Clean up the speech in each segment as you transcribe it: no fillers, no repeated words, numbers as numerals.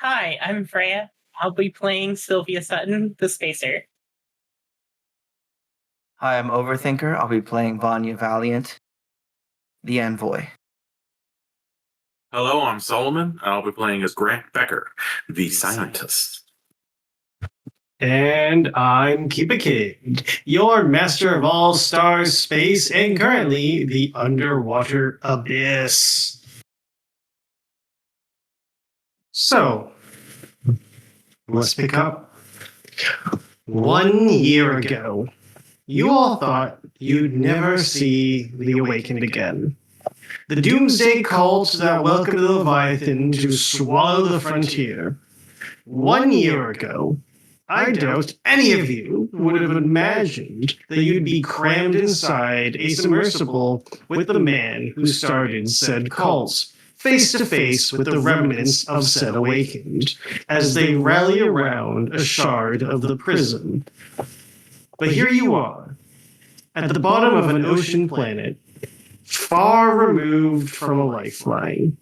Hi, I'm Freyja. I'll be playing Sylvia Sutton, the Spacer. Hi, I'm Overthinker. I'll be playing Vanya Valiant, the Envoy. Hello, I'm Solomon, and I'll be playing as Grant Becker, the Scientist. And I'm Kippahkid, your master of all stars, space, and currently the underwater abyss. So, let's pick up. 1 year ago, you all thought you'd never see the Awakened again. The doomsday cult that welcomed the Leviathan to swallow the frontier. 1 year ago, I doubt any of you would have imagined that you'd be crammed inside a submersible with the man who started said cult, face to face with the remnants of said Awakened, as they rally around a shard of the prism. But here you are, at the bottom of an ocean planet, far removed from a lifeline.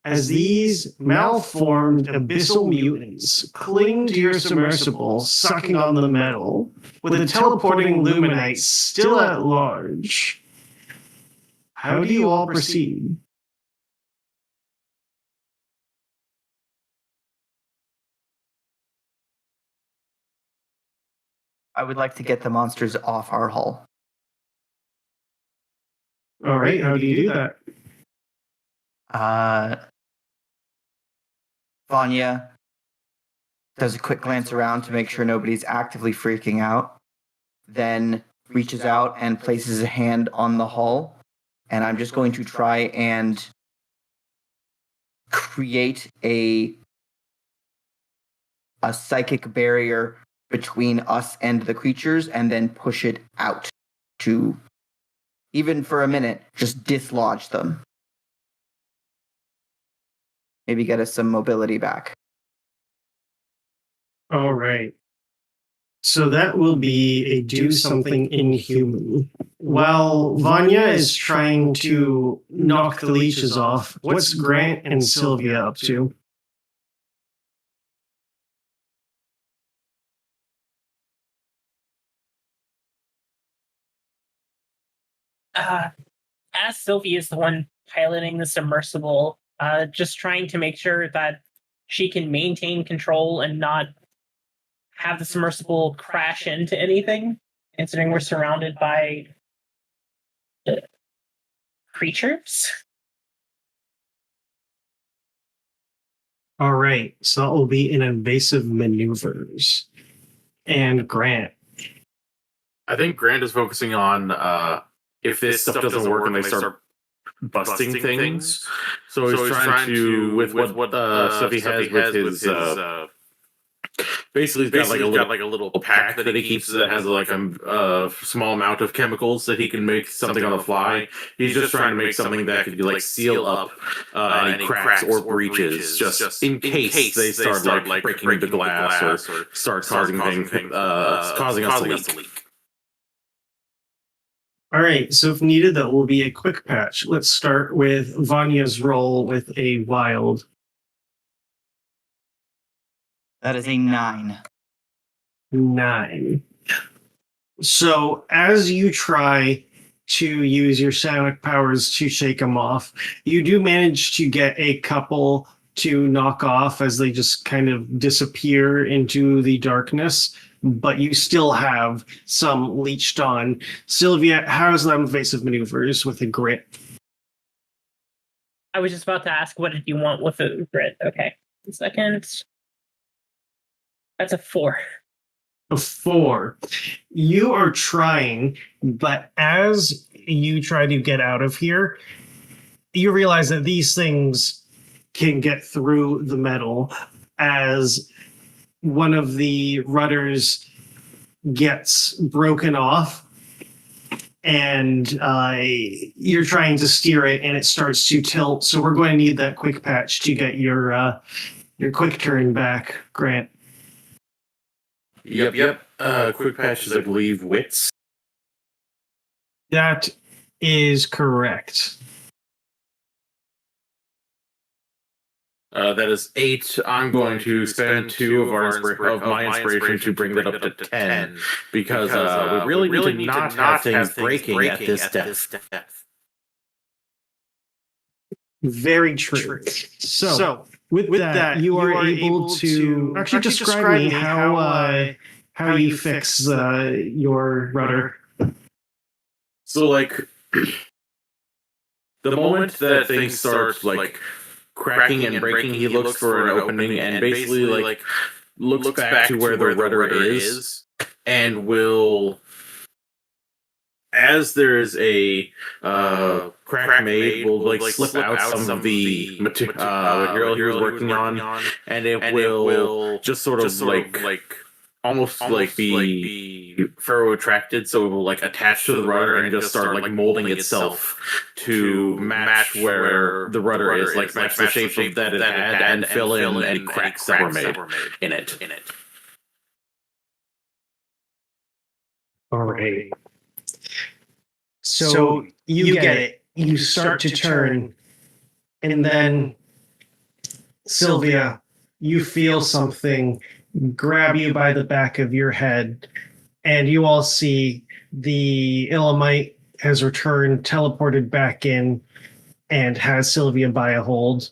As these malformed abyssal mutants cling to your submersible, sucking on the metal, with the teleporting Luminite still at large, how do you all proceed? I would like to get the monsters off our hull. All right, how do you do that? Vanya does a quick glance around to make sure nobody's actively freaking out, then reaches out and places a hand on the hull, and I'm just going to try and create a psychic barrier between us and the creatures, and then push it out to, even for a minute, just dislodge them. Maybe get us some mobility back. All right. So that will be a do something inhuman. While Vanya is trying to knock the leeches off, what's Grant and Sylvia up to? As Sylvia is the one piloting the submersible, just trying to make sure that she can maintain control and not have the submersible crash into anything, considering we're surrounded by creatures. All right, so that will be in invasive maneuvers. And Grant. I think Grant is focusing on if this stuff doesn't work and they start busting things. So he's trying to, with what stuff he has with his... Basically, he's got like a little pack that he keeps that has like a small amount of chemicals that he can make something on the fly. He's just trying to make something that could like seal up any cracks or breaches, just in case they start like breaking the glass or start causing us to leak. All right, so if needed, that will be a quick patch. Let's start with Vanya's roll with a wild. That is a 9. 9. So as you try to use your psionic powers to shake them off, you do manage to get a couple to knock off as they just kind of disappear into the darkness, but you still have some leeched on. Sylvia, how's the invasive maneuvers with a grit? I was just about to ask, what did you want with a grit? Okay, 1 second. That's a 4. A 4. You are trying, but as you try to get out of here, you realize that these things can get through the metal as one of the rudders gets broken off, and you're trying to steer it, and it starts to tilt. So we're going to need that quick patch to get your quick turn back, Grant. Yep. Quick patches, I believe, wits. That is correct. That is 8. I'm going to spend 2 of my inspiration to bring that up to 10 because we really need to not have things breaking at this depth. Very true. So with that, you are able to actually describe me how you fix your rudder. So, like, the moment that things start, like, cracking and breaking, he looks for an opening and basically, like, looks back to where the rudder is and will... As there is a crack made, will like slip out some of the material he was working on, and it will just sort of like almost like be ferro attracted, so it will like attach to the rudder and just start like molding itself to match where the rudder is, like match the shape that it had, and fill in any cracks that were made in it. All right. So you get it. You start to turn, and then Sylvia, you feel something grab you by the back of your head, and you all see the Illamite has returned, teleported back in, and has Sylvia by a hold.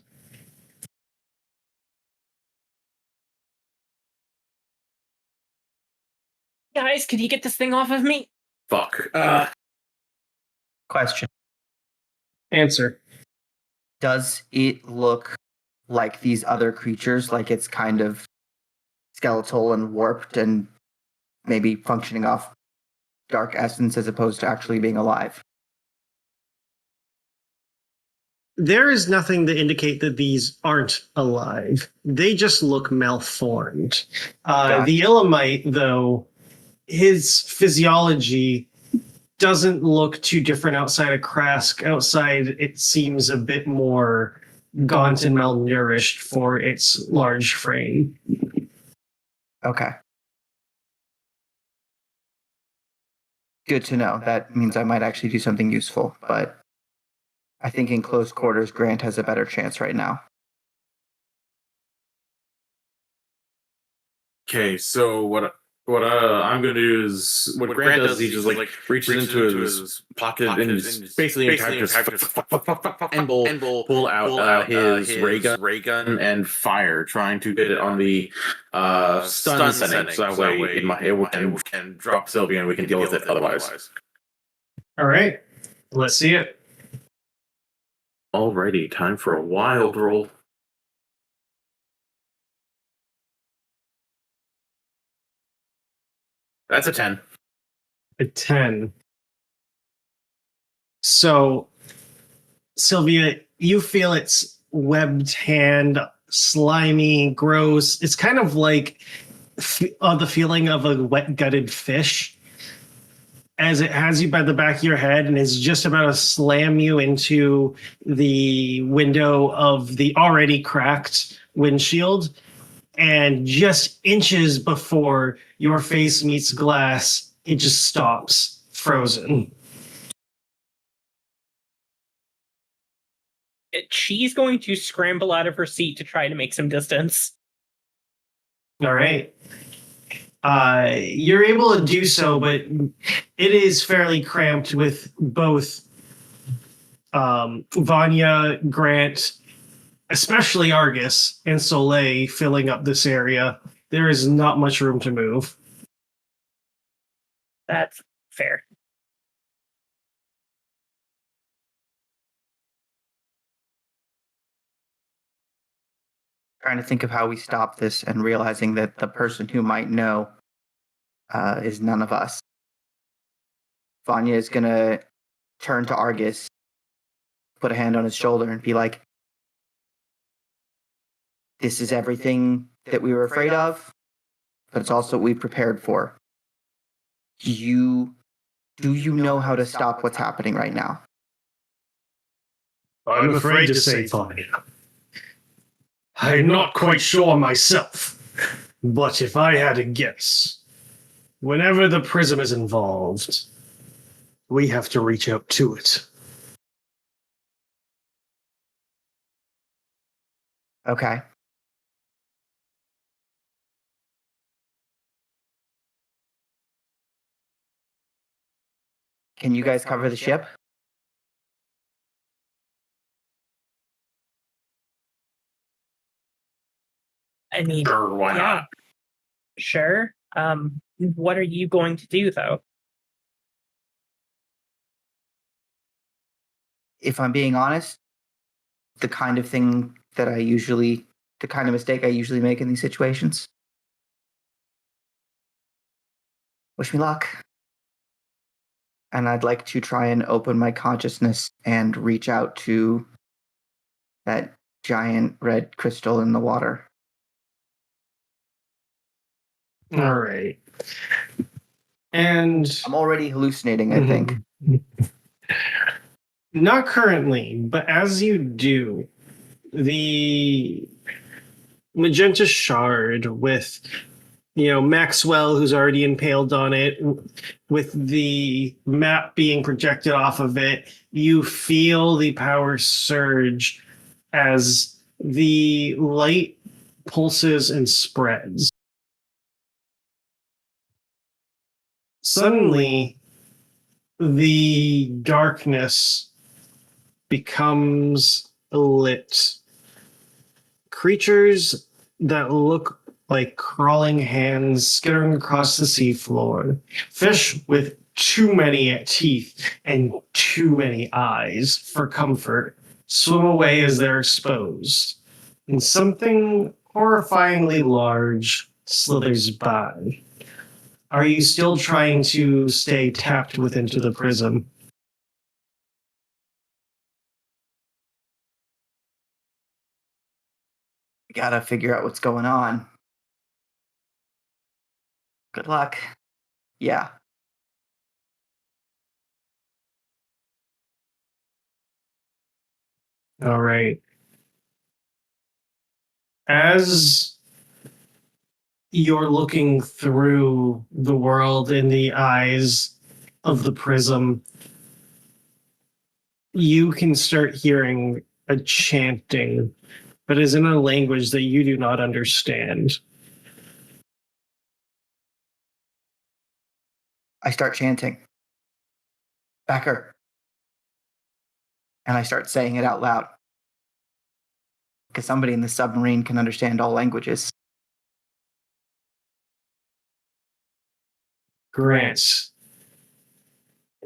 Guys, could you get this thing off of me? Fuck. Question. Answer. Does it look like these other creatures, like it's kind of skeletal and warped and maybe functioning off dark essence as opposed to actually being alive? There is nothing to indicate that these aren't alive. They just look malformed. Gotcha. The Illamite, though, his physiology doesn't look too different outside of Krask. Outside, it seems a bit more gaunt and malnourished for its large frame. Okay. Good to know. That means I might actually do something useful, but I think in close quarters, Grant has a better chance right now. Okay, so what I'm gonna do is what Grant does. He just like reaches into his pocket and basically in time just and will pull out his ray gun and fire, trying to get it on the stun setting, so that way it can drop Sylvia and we can deal with it otherwise. All right, let's see it. Alrighty, time for a wild roll. That's a 10. A 10. So, Sylvia, you feel its webbed hand, slimy, gross. It's kind of like the feeling of a wet-gutted fish, as it has you by the back of your head and is just about to slam you into the window of the already cracked windshield. And just inches before your face meets glass, it just stops, frozen. She's going to scramble out of her seat to try to make some distance. All right. You're able to do so, but it is fairly cramped with both Vanya, Grant, especially Argus and Soleil filling up this area. There is not much room to move. That's fair. Trying to think of how we stop this and realizing that the person who might know is none of us. Vanya is going to turn to Argus, put a hand on his shoulder and be like, this is everything that we were afraid of, but it's also what we prepared for. Do you know how to stop what's happening right now? I'm afraid to say, Vanya. I'm not quite sure myself, but if I had to guess, whenever the prism is involved, we have to reach out to it. Okay. Can you guys cover the ship? I mean, Sure, why yeah, not? sure. What are you going to do, though? If I'm being honest, the kind of mistake I usually make in these situations. Wish me luck. And I'd like to try and open my consciousness and reach out to that giant red crystal in the water. All right. And I'm already hallucinating, I think. Not currently, but as you do, the magenta shard with Maxwell, who's already impaled on it, with the map being projected off of it, you feel the power surge as the light pulses and spreads. Suddenly, the darkness becomes lit. Creatures that look like crawling hands skittering across the seafloor. Fish with too many teeth and too many eyes for comfort swim away as they're exposed. And something horrifyingly large slithers by. Are you still trying to stay tapped within the prism? Gotta figure out what's going on. Good luck. Yeah. All right. As you're looking through the world in the eyes of the prism, you can start hearing a chanting, but is in a language that you do not understand. I start chanting. Becker. And I start saying it out loud. Because somebody in the submarine can understand all languages. Grant,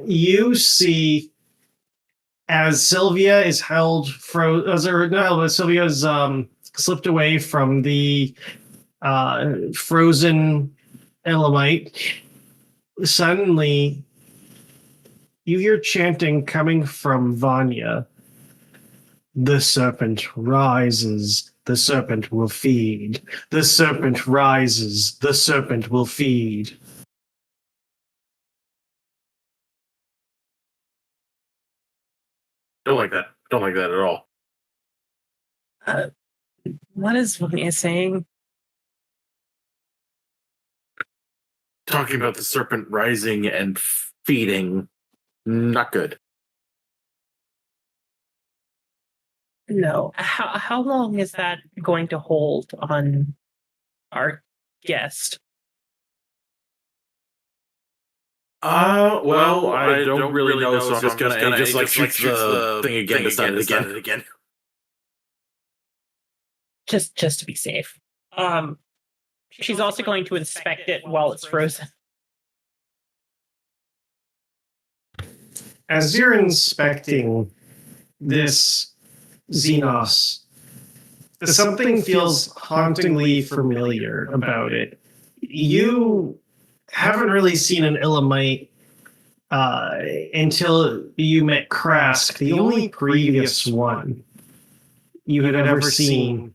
you see as Sylvia is held Sylvia is slipped away from the frozen Elamite. Suddenly, you hear chanting coming from Vanya. The serpent rises, the serpent will feed. The serpent rises, the serpent will feed. Don't like that. Don't like that at all. What is Vanya saying? Talking about the serpent rising and feeding, not good. No. How long is that going to hold on our guest? Well, I don't really know, so I'm just gonna and just like shoots the thing again to start it again. Just to be safe. She's also going to inspect it while it's frozen. As you're inspecting this Xenos, something feels hauntingly familiar about it. You haven't really seen an Elamite until you met Krask, the only previous one you had ever seen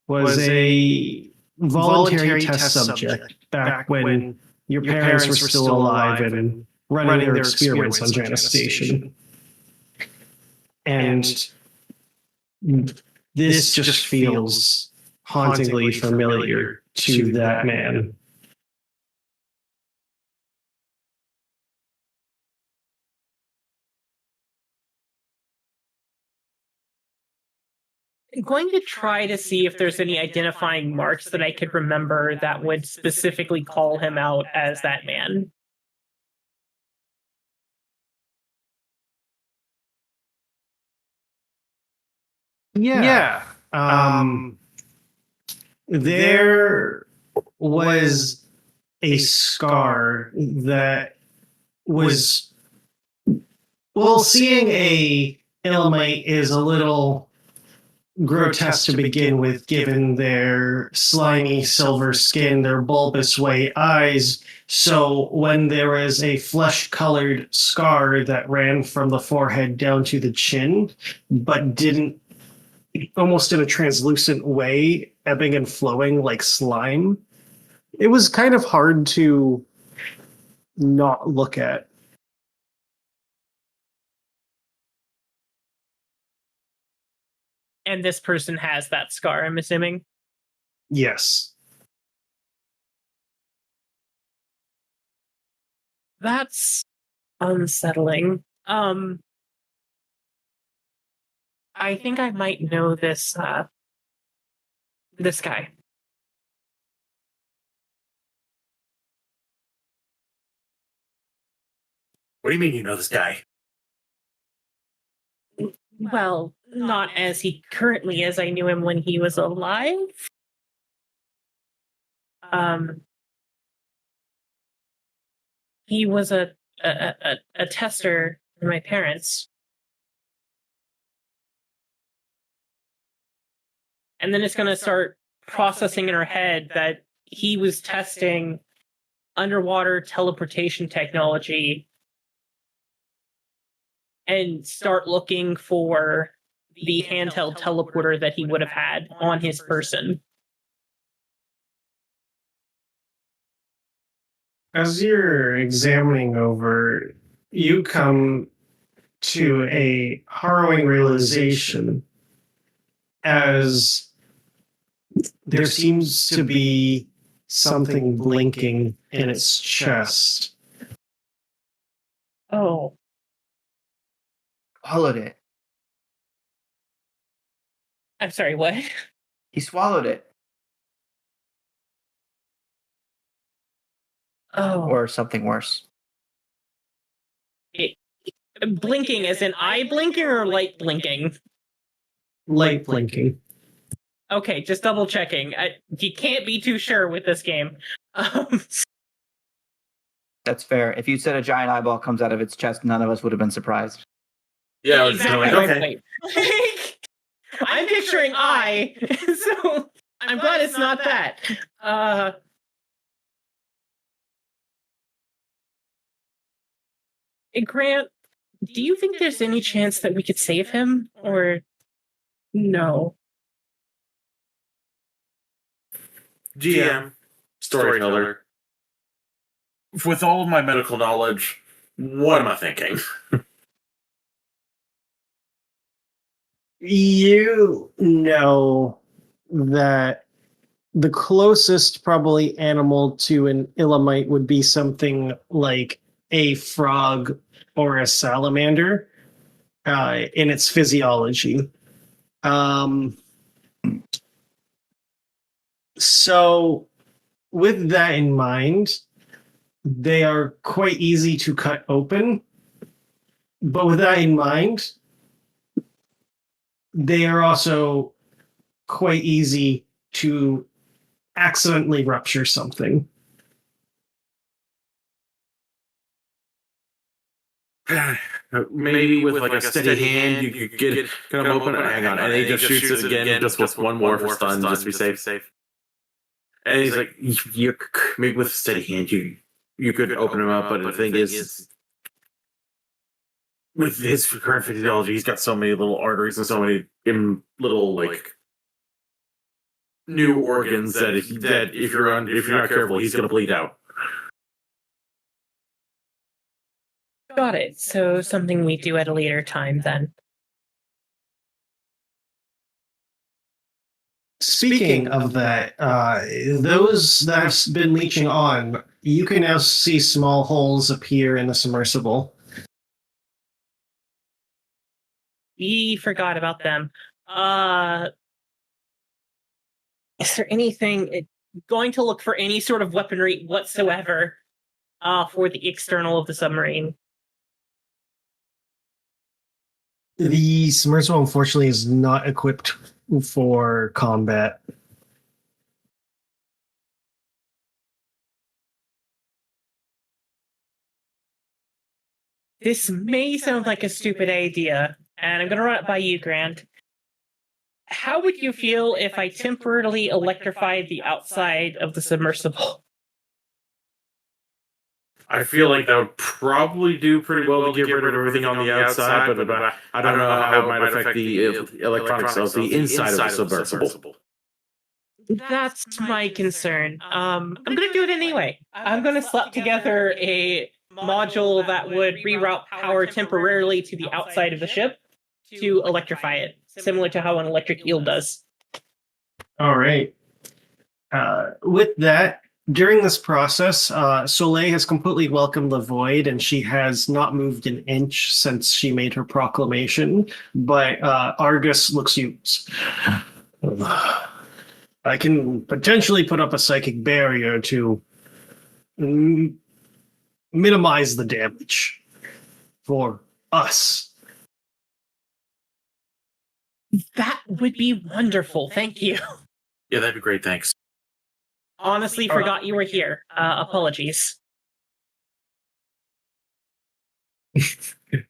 was a voluntary test subject back when your parents were still alive and running their experiments on Janus Station. And this just feels hauntingly familiar to that man. going to try to see if there's any identifying marks that I could remember that would specifically call him out as that man. Yeah. There was a scar that was. Well, seeing a Elamite is a little grotesque to begin with, given their slimy silver skin, their bulbous white eyes. So when there was a flesh-colored scar that ran from the forehead down to the chin, but didn't, almost in a translucent way, ebbing and flowing like slime, it was kind of hard to not look at. And this person has that scar, I'm assuming? Yes. That's unsettling. I think I might know this this guy. What do you mean you know this guy? Well, not as he currently is. I knew him when he was alive. He was a tester for my parents. And then it's going to start processing in her head that he was testing underwater teleportation technology and start looking for the handheld teleporter that he would have had on his person. As you're examining over, you come to a harrowing realization as there seems to be something blinking in its chest. Oh. Swallowed it. I'm sorry, what? He swallowed it. Oh. Or something worse. Blinking as in eye blinking or light blinking? Light blinking. Okay, just double checking. You can't be too sure with this game. That's fair. If you said a giant eyeball comes out of its chest, none of us would have been surprised. Yeah, I was just exactly like, my okay. point. I'm picturing eye, so I'm glad it's not that. Grant, do you think there's any chance that we could save him, or no? GM, storyteller. With all of my medical knowledge, what am I thinking? You know that the closest probably animal to an Illamite would be something like a frog or a salamander in its physiology. So with that in mind, they are quite easy to cut open. But with that in mind, they are also quite easy to accidentally rupture something. Maybe with like a steady hand, you could get them open. Hang on, and he just shoots it again, just with one more for stun, just to be safe. And he's like, maybe with a steady hand, you could open him up. But the thing is, with his current physiology, he's got so many little arteries and so many little like new organs that if you're not careful, he's gonna bleed out. Got it. So something we do at a later time then. Speaking of that, those that have been leeching on, you can now see small holes appear in the submersible. We forgot about them. Is there anything going to look for any sort of weaponry whatsoever for the external of the submarine? The submersible, unfortunately, is not equipped for combat. This may sound like a stupid idea, and I'm going to run it by you, Grant. How would you feel if I temporarily electrified the outside of the submersible? I feel like that would probably do pretty well to get rid of everything on the outside, but I don't know how it might affect the electronics of the inside of the submersible. That's my concern. I'm going to do it anyway. I'm going to slap together a module that would reroute power temporarily to the outside of the ship to electrify it, similar to how an electric eel does. All right. With that, during this process, Soleil has completely welcomed the void, and she has not moved an inch since she made her proclamation. But Argus looks used. I can potentially put up a psychic barrier to minimize the damage for us. That would be wonderful. Thank you. Yeah, that'd be great. Thanks. Honestly, forgot you were here. Apologies.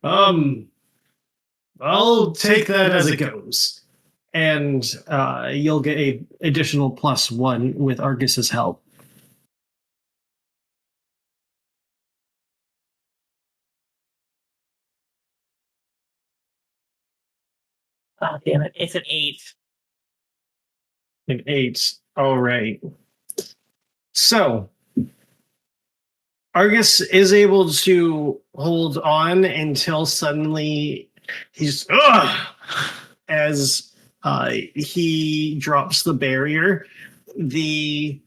I'll take that as it goes. And you'll get a additional +1 with Argus's help. Oh, damn it. It's an 8. An 8. All right. So, Argus is able to hold on until suddenly he's as he drops the barrier. The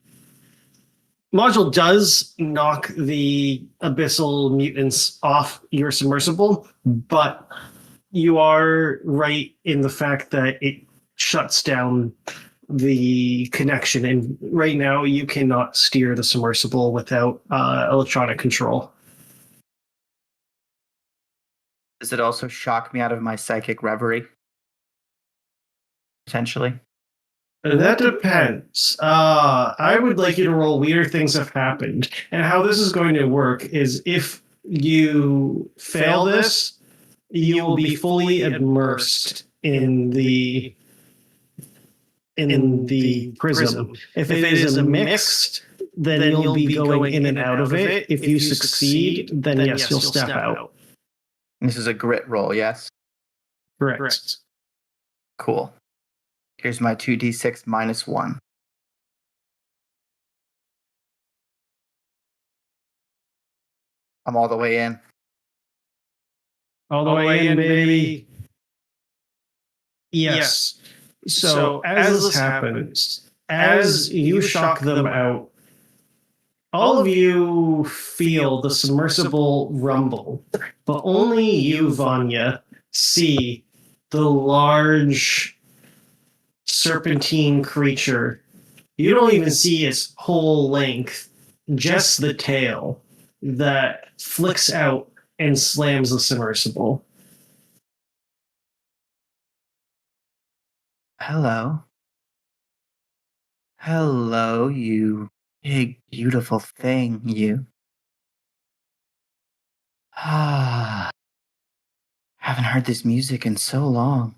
module does knock the abyssal mutants off your submersible, but you are right in the fact that it shuts down the connection, and right now you cannot steer the submersible without electronic control. Does it also shock me out of my psychic reverie? Potentially. That depends. I would like you to roll Weird Things Have Happened. And how this is going to work is if you fail this, you will be fully immersed in the prism. If it is a mixed, then you'll be going in and out of it. If you succeed, then yes, you'll step out. This is a grit roll, yes? Correct. Cool. Here's my 2d6 minus 1. I'm all the way in. All the way in, baby. Yes. So as this happens, as you shock them out, all of you feel the submersible rumble, but only you, Vanya, see the large serpentine creature. You don't even see its whole length, just the tail that flicks out and slams the submersible. Hello. Hello, you big, beautiful thing, you. Ah. Haven't heard this music in so long.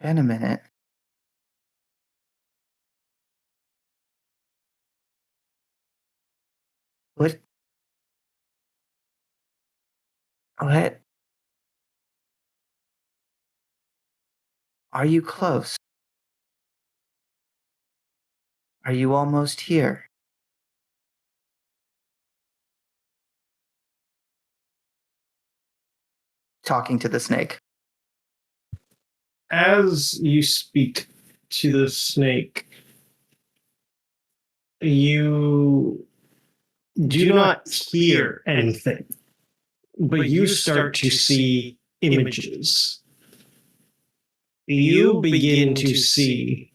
Been a minute. What? What? Are you close? Are you almost here? Talking to the snake. As you speak to the snake, you do not hear anything, but you start to see images. you begin to see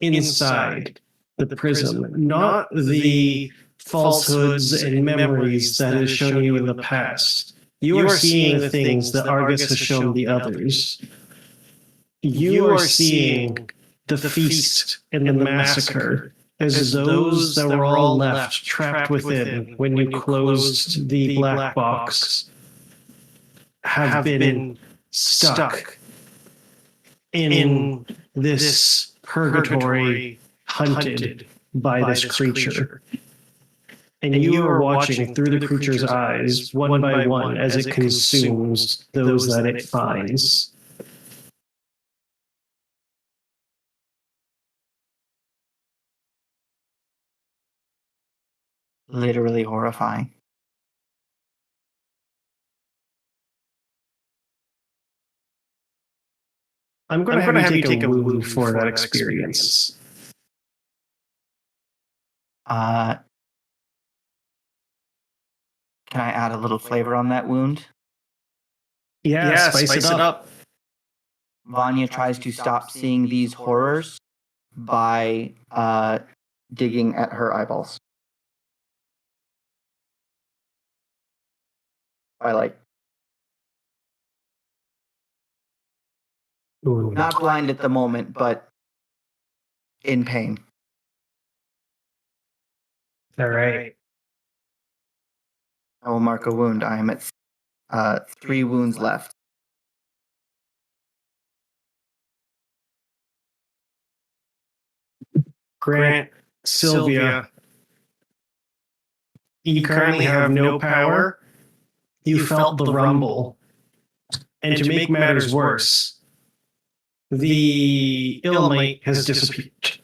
inside the prism, not the falsehoods and memories that has shown you in the past. You are seeing the things that Argus has shown the others. You are seeing the feast and the massacre as those that were all left trapped within when you closed the black box have been stuck in this purgatory, hunted by this creature. And you are watching through the creature's eyes, one by one, as it consumes those that it finds. Literally horrifying. I'm going to have you take a wound for that experience. Can I add a little flavor on that wound? Yeah, spice it up. Vanya tries to stop seeing these horrors by digging at her eyeballs. Not blind at the moment, but in pain. All right. I will mark a wound. I am at 3 wounds left. Grant, Sylvia, you currently have no power. You felt the rumble. And to make matters worse, the Illamite has disappeared.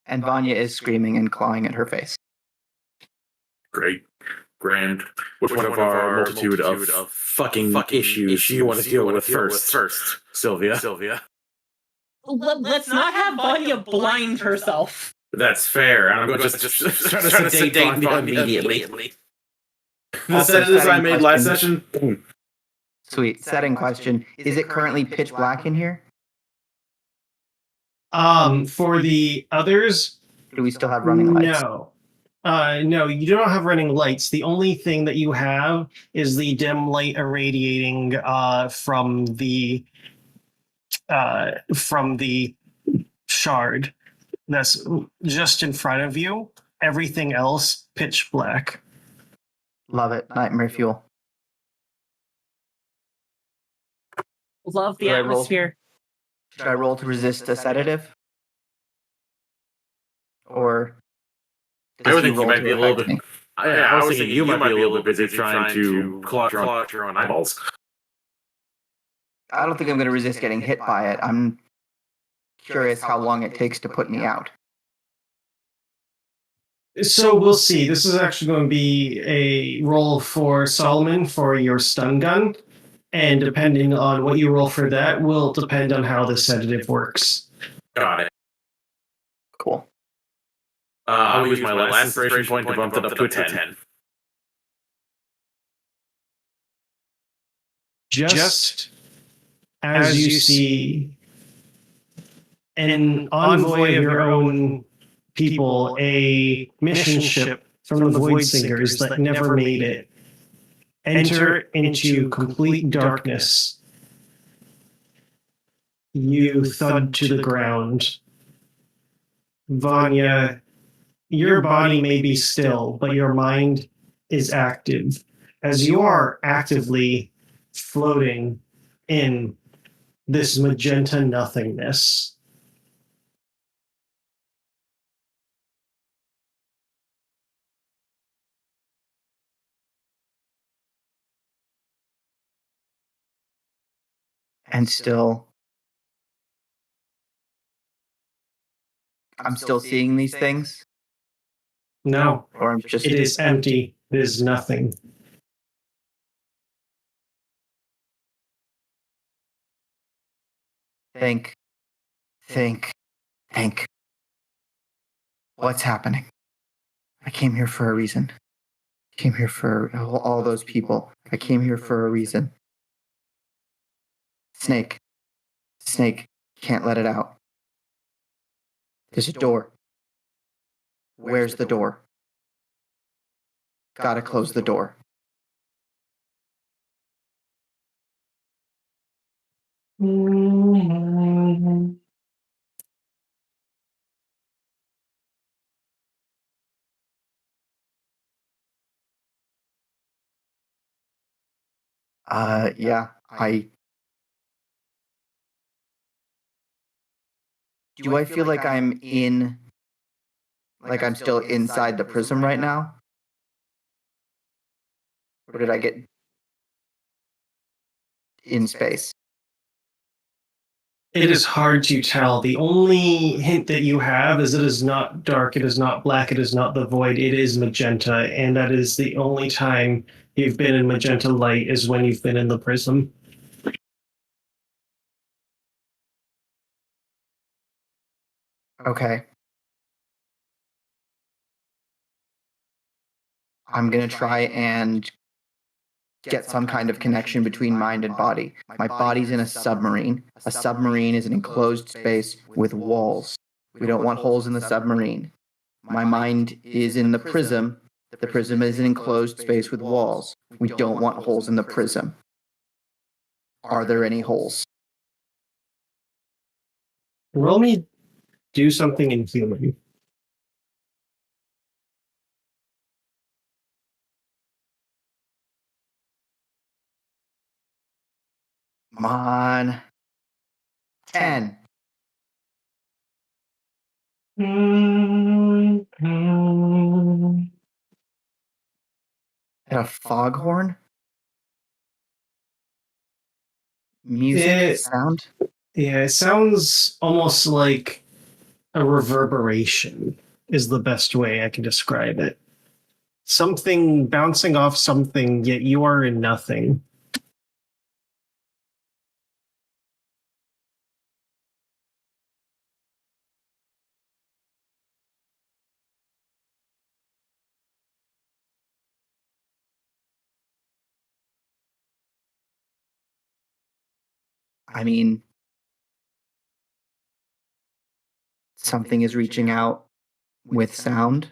And Vanya is screaming and clawing at her face. Great. Grand. Which one of our multitude of fucking issues do you want to deal with first, Sylvia? Let's not have Vanya blind herself. That's fair. I'm going to just try to sedate Vanya immediately. The sentences I made last session. Sweet. Setting question. Is it currently pitch black in here? For the others, Do we still have running lights? no. No, you don't have running lights. The only thing that you have is the dim light irradiating from the shard that's just in front of you. Everything else pitch black. Love it. Nightmare fuel. Love the Should I roll? atmosphere. Should I roll to resist a sedative? Or I does would he think you roll might to be a little affect bit. me? I was thinking you might be a little bit busy trying to claw out your own eyeballs. I don't think I'm going to resist getting hit by it. I'm curious how long it takes to put me out. So we'll see. This is actually going to be a roll for Solomon for your stun gun. And depending on what you roll for that will depend on how the sedative works. Got it. Cool. I'll use my last inspiration point to bump it up to a 10. Just as you see an envoy of your own people, a mission ship from the Void Singers that never made it, enter into complete darkness, you thud to the ground. Vanya, your body may be still, but your mind is active, as you are actively floating in this magenta nothingness. And still, I'm still seeing these things? No, Or I'm just... it is empty. It is nothing. Think. What's happening? I came here for a reason. I came here for all those people. I came here for a reason. Snake. Snake. Can't let it out. There's a door. Where's the door? Gotta close the door. Yeah, do I feel like I'm I'm still inside the prism right now? Or did I get in space? It is hard to tell. The only hint that you have is it is not dark, it is not black, it is not the void, it is magenta, and that is the only time you've been in magenta light is when you've been in the prism. Okay. I'm gonna try and get some kind of connection between mind and body. My body's in a submarine. A submarine is an enclosed space with walls. We don't want holes in the submarine. My mind is in the prism. The prism is an enclosed space with walls. We don't want holes in the prism. Are there any holes? Roll me do something in human. Come on. 10. And a foghorn? Music? Sound? Yeah, it sounds almost like a reverberation is the best way I can describe it. Something bouncing off something, yet you are in nothing. I mean, something is reaching out with sound.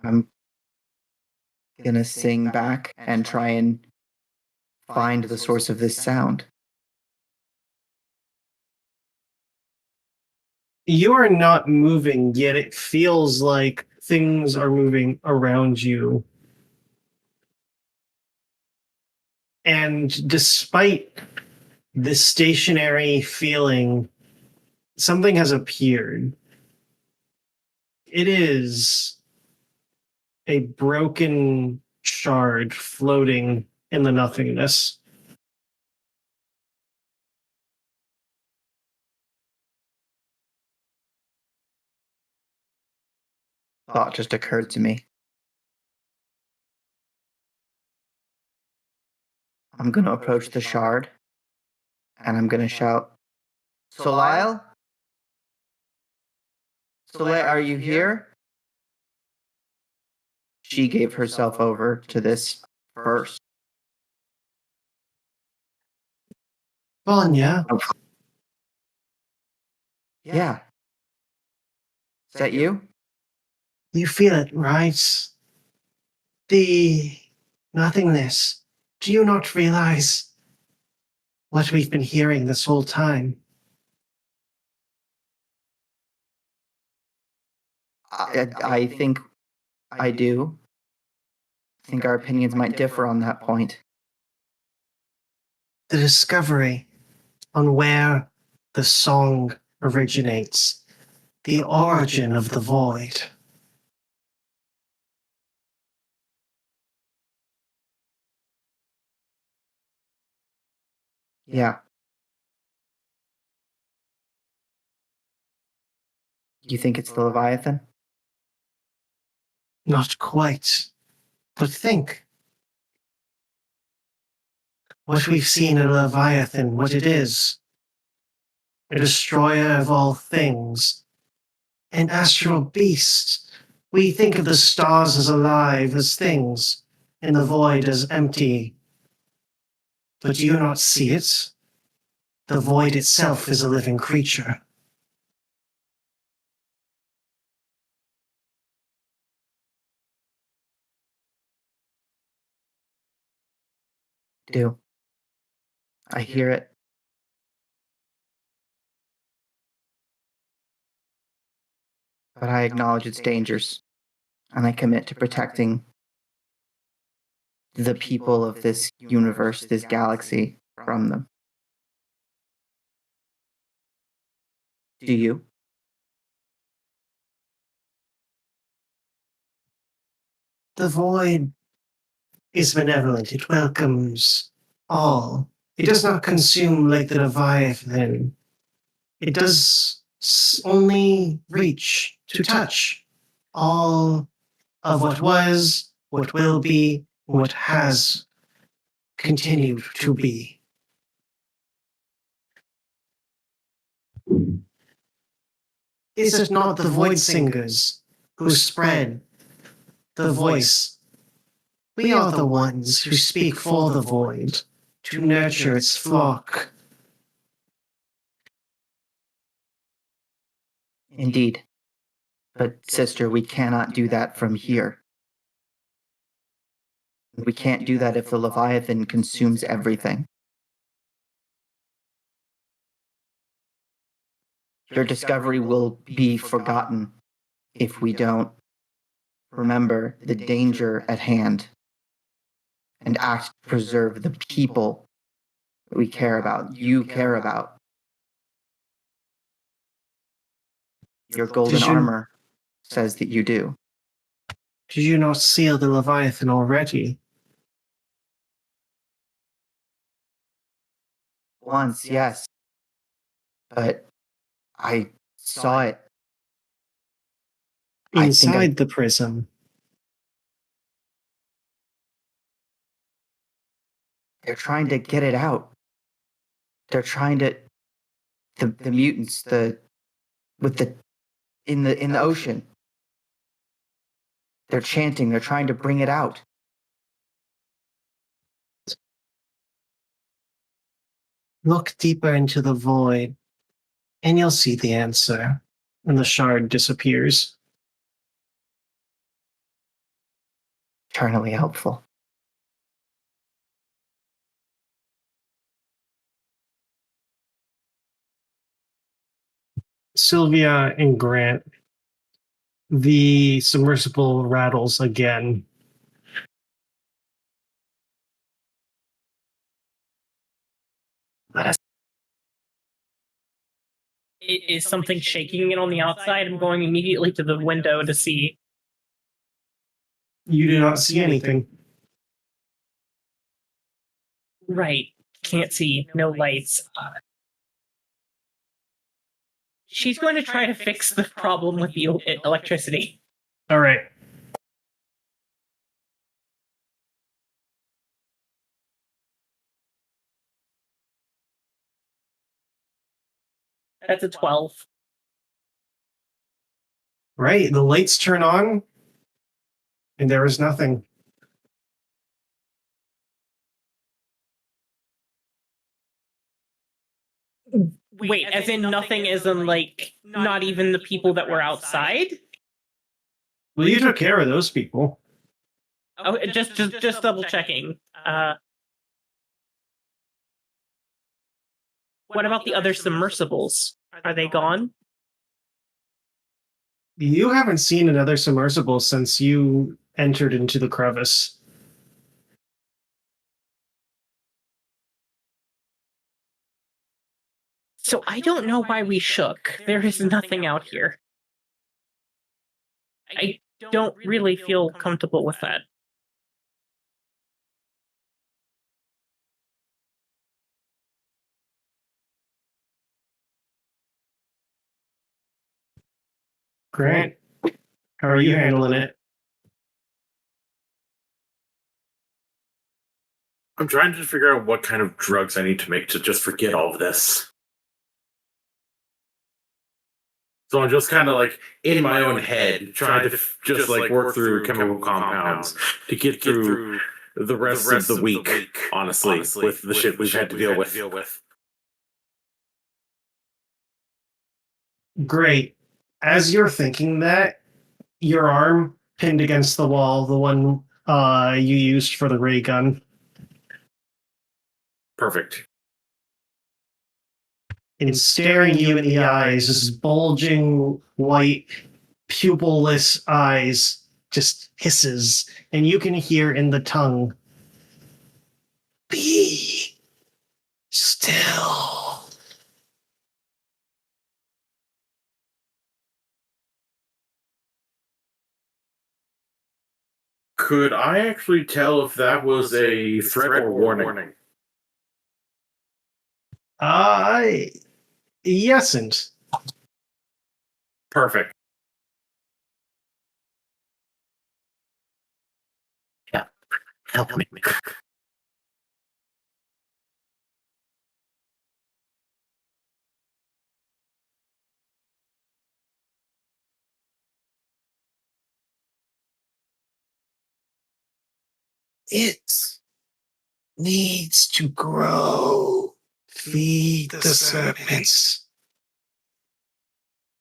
I'm gonna sing back and try and find the source of this sound. You are not moving, yet it feels like things are moving around you. And despite this stationary feeling, something has appeared. It is a broken shard floating in the nothingness. Thought just occurred to me. I'm gonna approach the shard and I'm gonna shout, Soleil? Soleil, are you here? She gave herself over to this first. Vanya, Yeah. Is that you? you feel it, right? The nothingness. Do you not realize what we've been hearing this whole time? I think I do. I think our opinions might differ on that point. The discovery on where the song originates, the origin of the void. Yeah. You think it's the Leviathan? Not quite. But think. what we've seen in Leviathan, what it is. A destroyer of all things. An astral beast. We think of the stars as alive, as things, and the void as empty. But do you not see it? The void itself is a living creature. Do. I hear it. But I acknowledge its dangers, and I commit to protecting the people of this universe, this galaxy, from them. Do you? The void is benevolent. It welcomes all. It does not consume like the Leviathan. It does only reach to touch all of what was, what will be, what has continued to be. Is it not the void singers who spread the voice? We are the ones who speak for the void, to nurture its flock. Indeed. But, sister, we cannot do that from here. We can't do that if the Leviathan consumes everything. Your discovery will be forgotten if we don't remember the danger at hand and act to preserve the people that we care about, you care about. Your golden armor says that you do. Did you not seal the Leviathan already? Once, yes. But I saw it. Inside the prism. They're trying to get it out. They're trying to the mutants, in the ocean. They're chanting, they're trying to bring it out. Look deeper into the void, and you'll see the answer. And the shard disappears. Eternally helpful. Sylvia and Grant, the submersible rattles again. Is something shaking it on the outside? I'm going immediately to the window to see. You do not see anything. Right. Can't see. No lights. She's going to try to fix the problem with the electricity. All right. That's a 12. Right. The lights turn on, and there is nothing. Wait, as in nothing as in, like, not even the people that were outside? Well, you took care of those people. Oh, just double checking. What about the other submersibles? Are they gone? You haven't seen another submersible since you entered into the crevice. So I don't know why we shook. There is nothing out here. I don't really feel comfortable with that. Grant, how are you handling it? I'm trying to figure out what kind of drugs I need to make to just forget all of this. So I'm just kind of like in my own head trying to just like work through chemical compounds to get through the rest of the week, honestly, with the shit we've had to deal with. Great. As you're thinking that, your arm pinned against the wall, the one you used for the ray gun, Perfect. and staring you in the eyes, this bulging white pupilless eyes just hisses, and you can hear in the tongue, "Be still." Could I actually tell if that was a threat or warning? Yesn't. Perfect. Yeah. Help me. It needs to grow. Feed the serpents.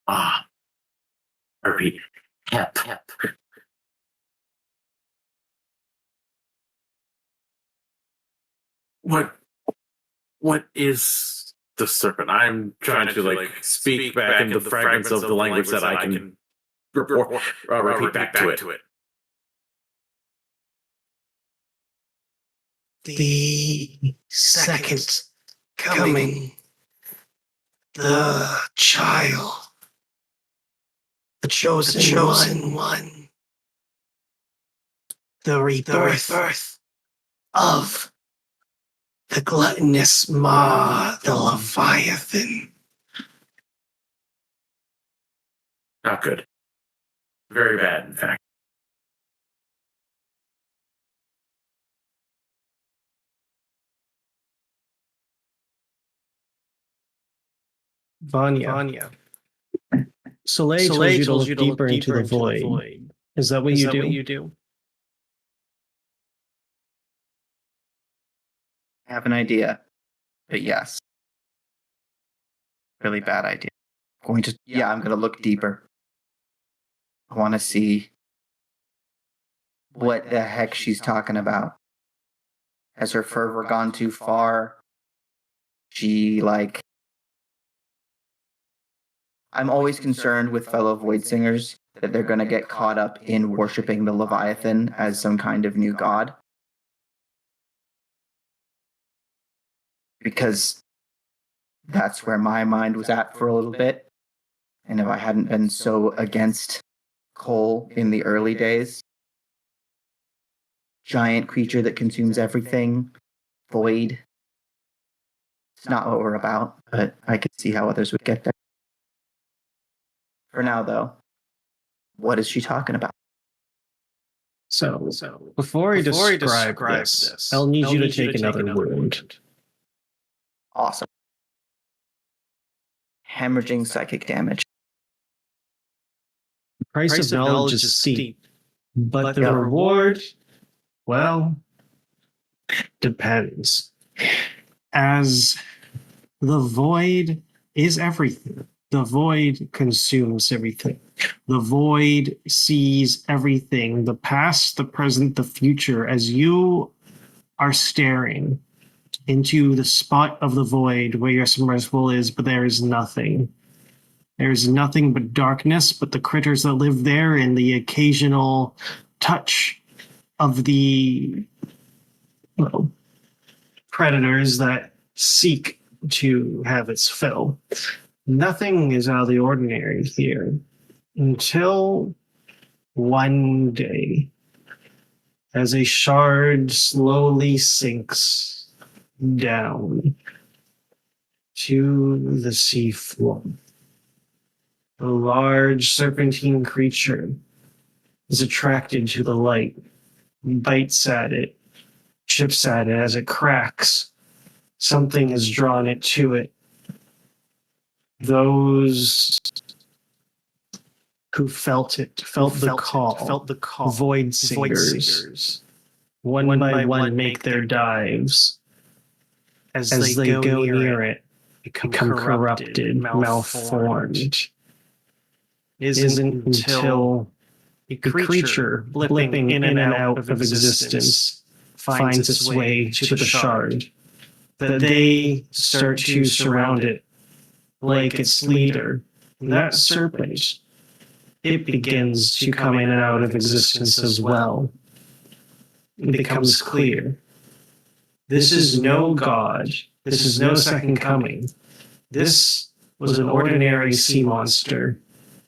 Ah. Repeat. Help. What is the serpent? I'm trying to like speak back into the fragments of the language that I can repeat back to it. The second coming. The child. The chosen one. The rebirth of the gluttonous maw, the Leviathan. Not good. Very bad, in fact. Vanya. Soleil tells you to look deeper into the void. Is that what you do? I have an idea, but yes. Really bad idea. I'm going to look deeper. I want to see what the heck she's talking about. Has her fervor gone too far? I'm always concerned with fellow Void Singers that they're going to get caught up in worshiping the Leviathan as some kind of new god. Because that's where my mind was at for a little bit. And if I hadn't been so against Cole in the early days, giant creature that consumes everything, void. It's not what we're about, but I could see how others would get there. For now, though, what is she talking about? So before I describe this, I'll need you to take another wound. Awesome. Hemorrhaging psychic damage. The price of knowledge is steep, but the reward, well, depends. As the void is everything. The void consumes everything. The void sees everything, the past, the present, the future. As you are staring into the spot of the void where your submersible is, but there is nothing. There is nothing but darkness, but the critters that live there and the occasional touch of the predators that seek to have its fill. Nothing is out of the ordinary here until one day, as a shard slowly sinks down to the seafloor. A large serpentine creature is attracted to the light, bites at it, chips at it as it cracks. Something has drawn it to it. Those who felt the call, void singers, one by one make their dives. As they go near it, become corrupted, malformed. Isn't until a creature blipping in and out of existence finds its way to the shard that they start to surround it like its leader. And that serpent, it begins to come in and out of existence as well. It becomes clear. This is no god. This is no second coming. This was an ordinary sea monster,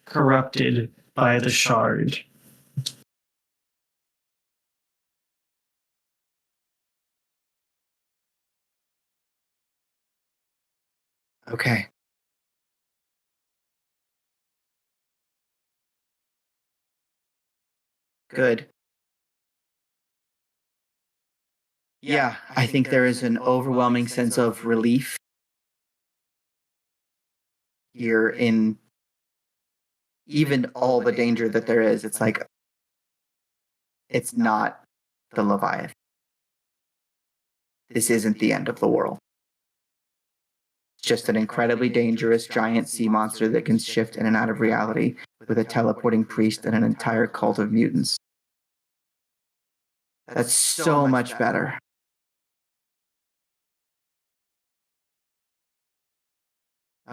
corrupted by the shard. Okay. Good. Yeah, I think there is an overwhelming sense of relief here in even all the danger that there is. It's like, it's not the Leviathan. This isn't the end of the world. It's just an incredibly dangerous giant sea monster that can shift in and out of reality with a teleporting priest and an entire cult of mutants. That's so much better.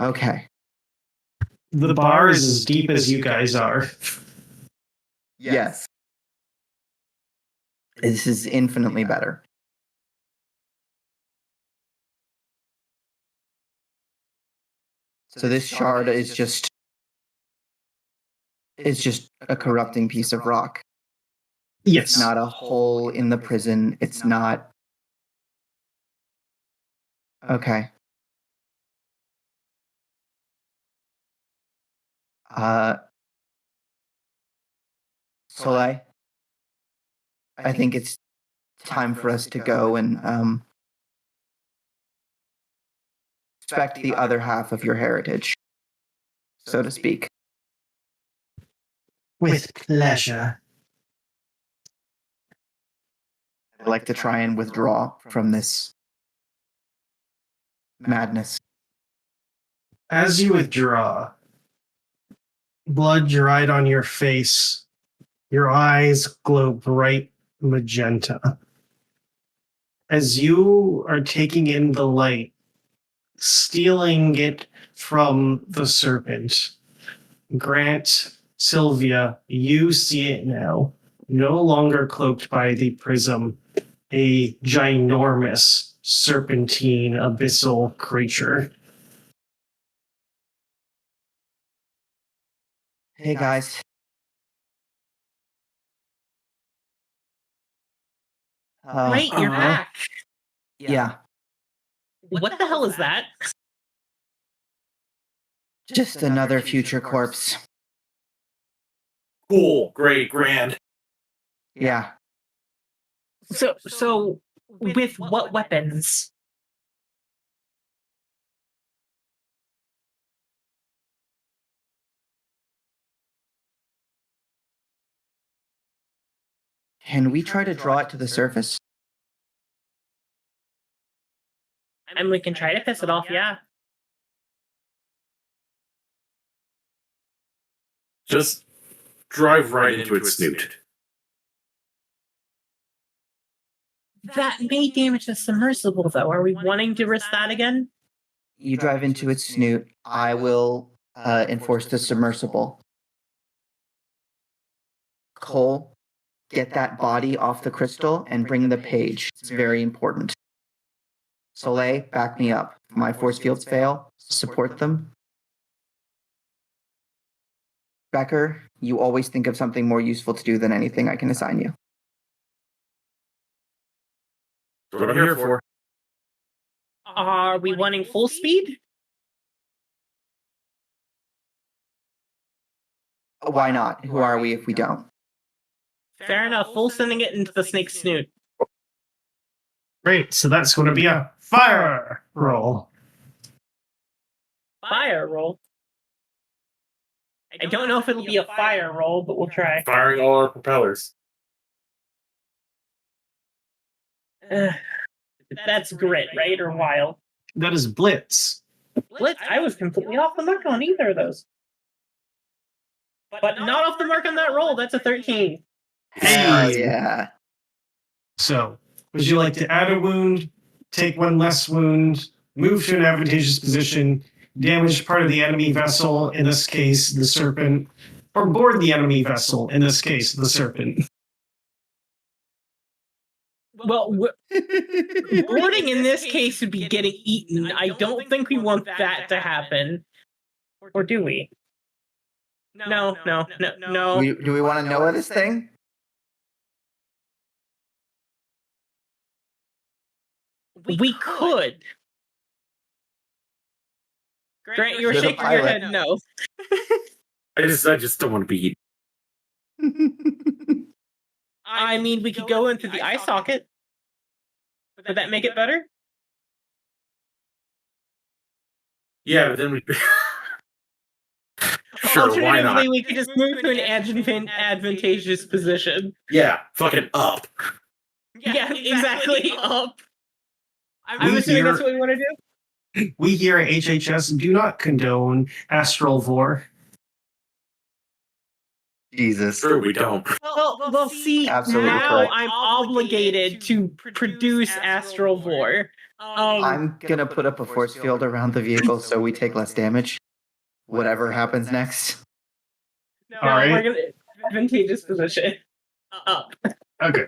Okay. The bar is as deep as you guys are. Yes. This is infinitely better. So this shard is just a corrupting piece of rock. Yes. It's not a hole in the prison. It's not. Okay. Soleil, I think it's time for us to go and respect the other half of your heritage, so to speak. With pleasure. I'd like to try and withdraw from this madness. As you withdraw, blood dried on your face, your eyes glow bright magenta. As you are taking in the light, stealing it from the serpent, Grant, Sylvia, you see it now, no longer cloaked by the prism, a ginormous serpentine abyssal creature. Hey guys. Great, you're back. Yeah. What the hell is that? Just another future corpse. Cool, great, grand. Yeah. So with what weapons? Can we try to draw it to the surface? And we can try to piss it off, yeah. Just drive right into its snoot. That may damage the submersible, though. Are we wanting to risk that again? You drive into its snoot. I will enforce the submersible. Cole, get that body off the crystal and bring the page. It's very important. Soleil, back me up. If my force fields fail, support them. Becker, you always think of something more useful to do than anything I can assign you. That's what I'm here for. Are we wanting full speed? Why not? Who are we if we don't? Fair enough. Full sending it into the snake's snoot. Great. So that's going to be a fire roll. Fire roll. I don't know if it'll be a fire roll, but we'll try. Firing all our propellers. That's grit, right? Or wild? That is blitz. Blitz. I was completely off the mark on either of those. But not off the mark on that roll. That's a 13. Hell yeah. So, would you like to add a wound, take one less wound, move to an advantageous position, damage part of the enemy vessel, in this case, the serpent, or board the enemy vessel, in this case, the serpent? Well, boarding in this case would be getting eaten. I don't think we want that to happen. Or do we? No. Do we want to know this thing? We could. Grant, you're You're the shaking your pilot. head no. I just don't want to be eaten. I mean, we could go into the eye socket. Would that make it better? Yeah, but then we. Sure, why not? Alternatively, we could just move to an advantageous position. Yeah, fucking up. Yeah, exactly. Up. I'm We assuming hear- that's what we want to do. We here at HHS do not condone astral vor. Jesus. Sure, we don't. Well, see, Absolutely now correct. I'm obligated to produce astral vor. I'm gonna put up a force field around the vehicle so we take less damage. Whatever happens next. No, All right. we're gonna advantageous position. Up. Okay.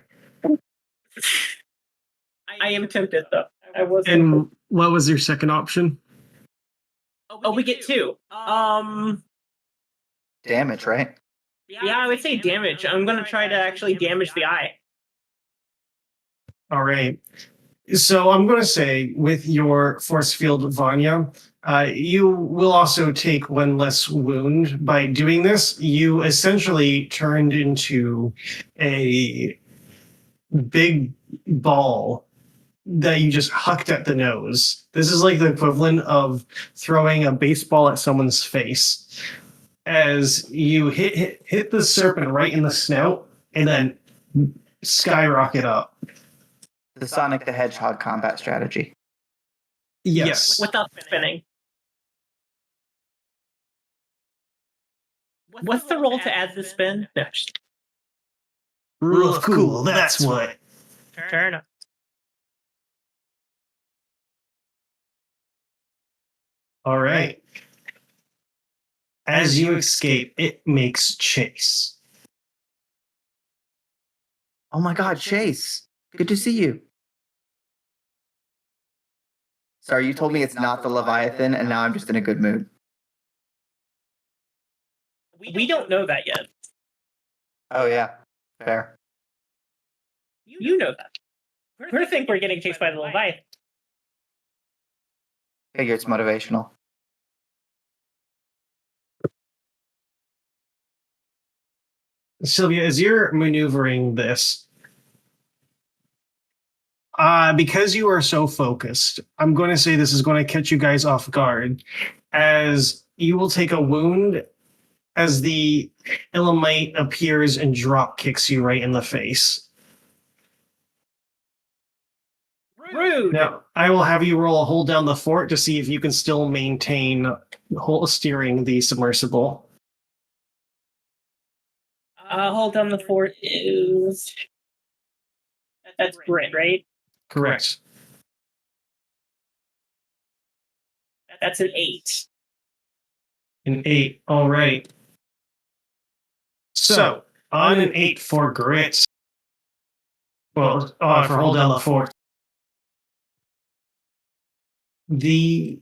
I am tempted though. I was. And what was your second option? Oh, we get two. Damage, right? Yeah, I would say damage. I'm gonna try to actually damage the eye. All right. So I'm going to say with your force field, Vanya, you will also take one less wound. By doing this, you essentially turned into a big ball that you just hucked at the nose. This is like the equivalent of throwing a baseball at someone's face. As you hit the serpent right in the snout and then skyrocket up. The Sonic the Hedgehog combat strategy. Yes. Without spinning. What's the roll to add the spin? No, just Rule of cool, that's what. fair enough. All right. As you escape, it makes chase. Oh my god, Chase. Good to see you. Sorry, you told me it's not the Leviathan, and now I'm just in a good mood. We don't know that yet. Oh yeah, fair. You know that. We think we're getting chased by the Leviathan. Figure it's motivational. Sylvia, as you're maneuvering this, because you are so focused, I'm going to say this is going to catch you guys off guard, as you will take a wound as the Elamite appears and drop kicks you right in the face. Rude. Now, I will have you roll a hold down the fort to see if you can still maintain steering the submersible. Hold on, the fort is... That's grit, right? Correct. That's an 8. An 8. All right. So, on an 8 for grit. Well, for hold down the fort. The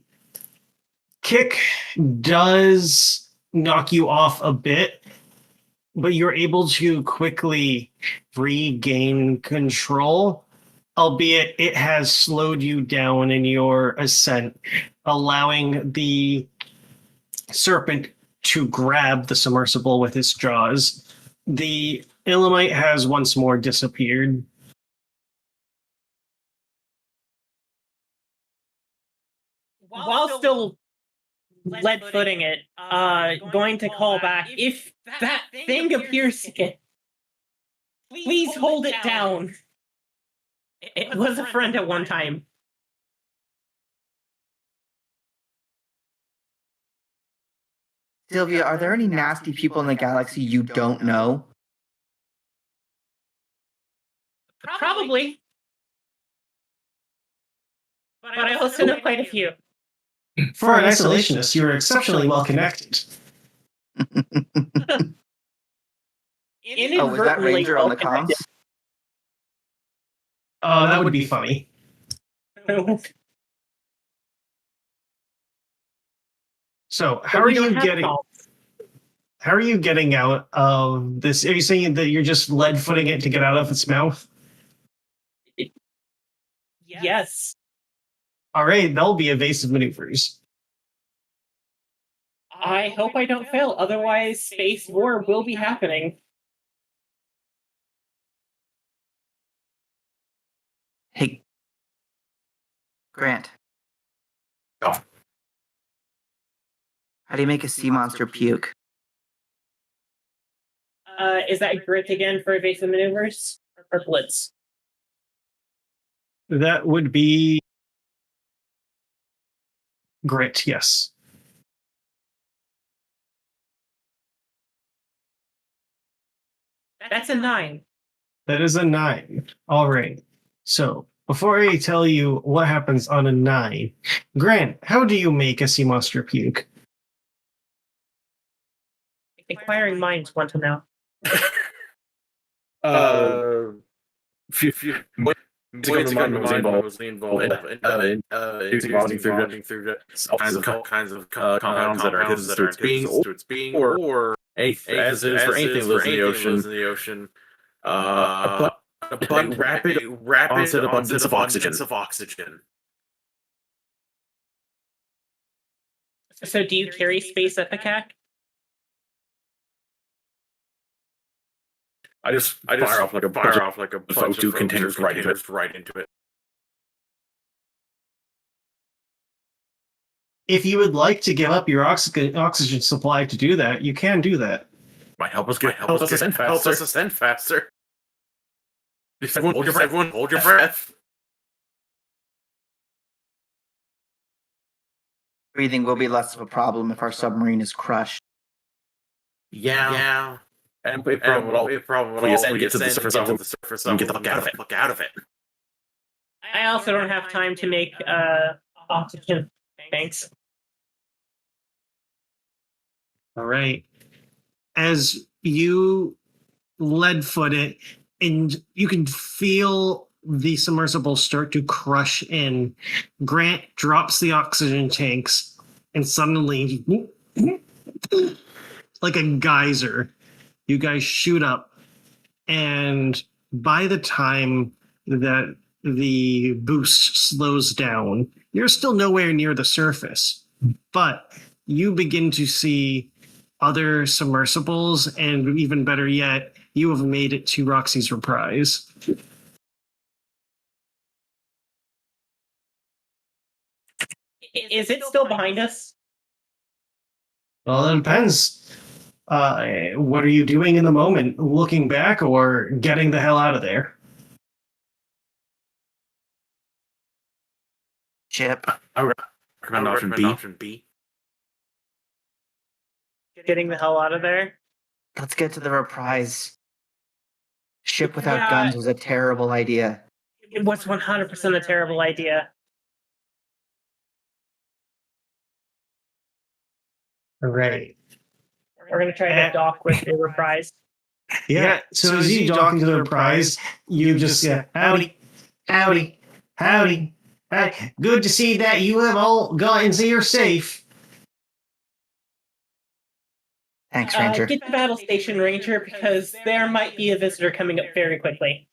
kick does knock you off a bit, but you're able to quickly regain control, albeit it has slowed you down in your ascent, allowing the serpent to grab the submersible with its jaws. The Elamite has once more disappeared. while still lead footing it, going to call back. If that thing appears again, please hold it down. It was a friend at one time. Sylvia, are there any nasty people in the galaxy you don't know? Probably. But I also know quite a few. For an isolationist, you're exceptionally well connected. Oh, was that Inadvertently Ranger on the well-connected. comms? Oh, that would be funny. So, how But are we don't you have getting? calls. How are you getting out of this? Are you saying that you're just lead footing it to get out of its mouth? Yes. All right, that'll be evasive maneuvers. I hope I don't fail, otherwise space war will be happening. Hey, Grant. Oh. How do you make a sea monster puke? Is that grit again for evasive maneuvers? Or blitz? That would be grit, yes. That's a 9. That is a 9. All right. So, before I tell you what happens on a 9, Grant, how do you make a sea monster puke? Inquiring minds want to know. Was involved in vomiting through all kinds of compounds that are antithesis to its being, or as it is for anything that lives in the ocean, abundant, rapid onset abundance of oxygen. So do you carry space Epicac? I just fire off like a bunch of O2 containers right into it. If you would like to give up your oxygen supply to do that, you can do that. Might help us ascend faster. Everyone hold your breath. Breathing will be less of a problem if our submarine is crushed. Yeah. And it probably will get to the surface and get the fuck out of it. I also don't have time to make oxygen tanks. All right. As you lead foot it, and you can feel the submersible start to crush in, Grant drops the oxygen tanks, and suddenly, like a geyser, you guys shoot up. And by the time that the boost slows down, you're still nowhere near the surface. But you begin to see other submersibles, and even better yet, you have made it to Roxy's Reprise. Is it still behind us? Well, it depends. What are you doing in the moment? Looking back or getting the hell out of there? Chip. I would recommend option B. Getting the hell out of there? Let's get to the Reprise. Ship without Yeah. guns was a terrible idea. It was 100% a terrible idea. All right. We're going to try to dock with the Reprise. Yeah, so as you dock into the Reprise, you just howdy, howdy, howdy, howdy. Good to see that you have all gotten to your safe. Thanks, Ranger. Get to Battle Station, Ranger, because there might be a visitor coming up very quickly.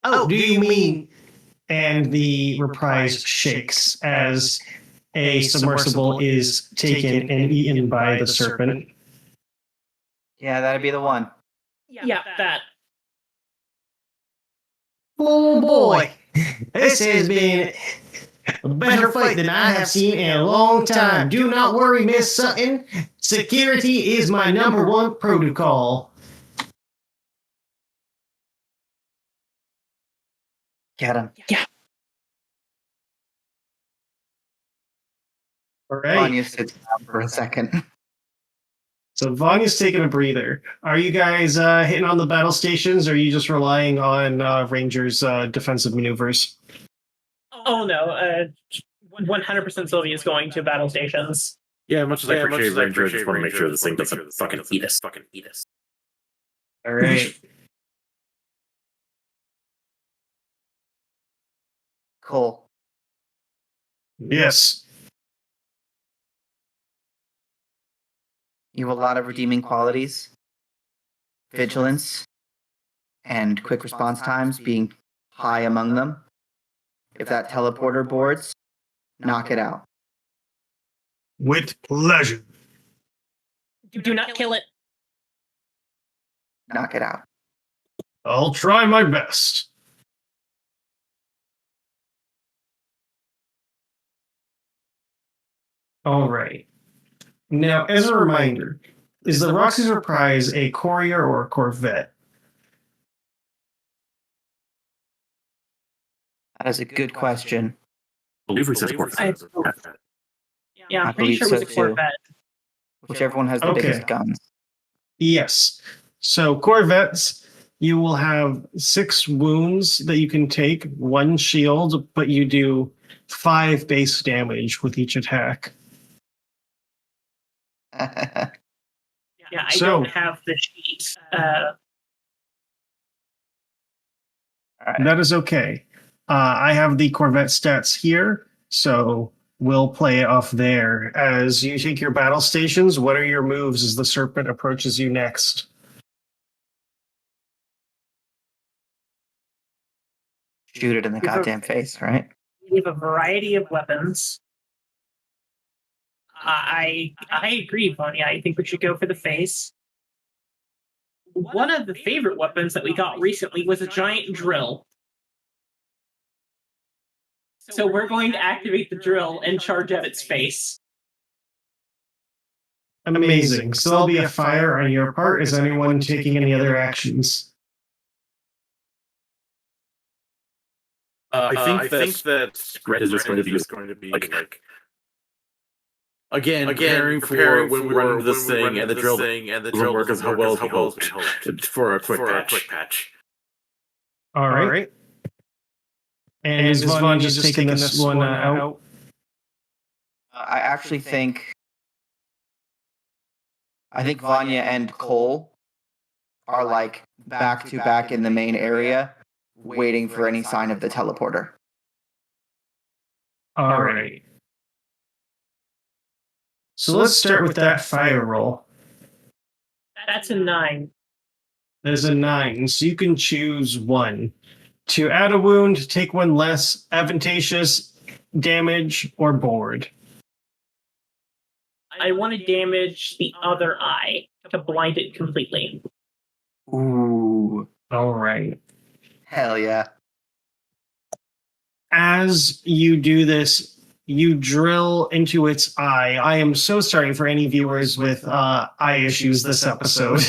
Oh, do you mean? And the Reprise shakes as a submersible is taken and eaten by the serpent. Yeah, that'd be the one. Yeah, that. Oh boy, this has been A better fight than I have seen in a long time. Do not worry, Miss Sutton. Security is my number one protocol. Get him. All right. Vanya sits down for a second. So Vanya's taking a breather. Are you guys hitting on the battle stations, or are you just relying on Rangers' defensive maneuvers? Oh no, 100% Sylvia is going to battle stations. Yeah, much as I appreciate Ranger, I just want to make sure this thing doesn't fucking eat us. All right. Cole. Yes. You have a lot of redeeming qualities. Vigilance and quick response times being high among them. If that teleporter boards, knock it out. With pleasure. Do not kill it. Knock it out. I'll try my best. All right. Now, as a reminder, is the Roxy's Prize a courier or a corvette? That is a good question. I believe we said Corvette. Yeah, I I'm pretty believe sure it was so, a too. Corvette. Whichever one has the Okay. biggest guns. Yes. So corvettes, you will have 6 wounds that you can take, 1 shield, but you do 5 base damage with each attack. Yeah, I So- don't have the sheet. That is okay. I have the Corvette stats here, so we'll play it off there. As you take your battle stations, what are your moves as the serpent approaches you next? Shoot it in the goddamn face, right? We have a variety of weapons. I agree, Vanya. I think we should go for the face. One of the favorite weapons that we got recently was a giant drill. So we're going to activate the drill and charge at its face. Amazing. So there'll be a fire on your part. Is anyone taking any other actions? I think that Red is just going to be like again preparing for when we run into this thing and the drill doesn't work as well as we hoped for a quick patch. All right. And is Vanya just taking this one out? I actually think Vanya and Cole are like back to back in the main area, waiting for any sign of the teleporter. All right. So let's start with that fire roll. That's a 9. There's a 9, so you can choose one. To add a wound, take one less, advantageous, damage, or board. I want to damage the other eye to blind it completely. Ooh, All right. hell yeah. As you do this, you drill into its eye. I am so sorry for any viewers with eye issues this episode.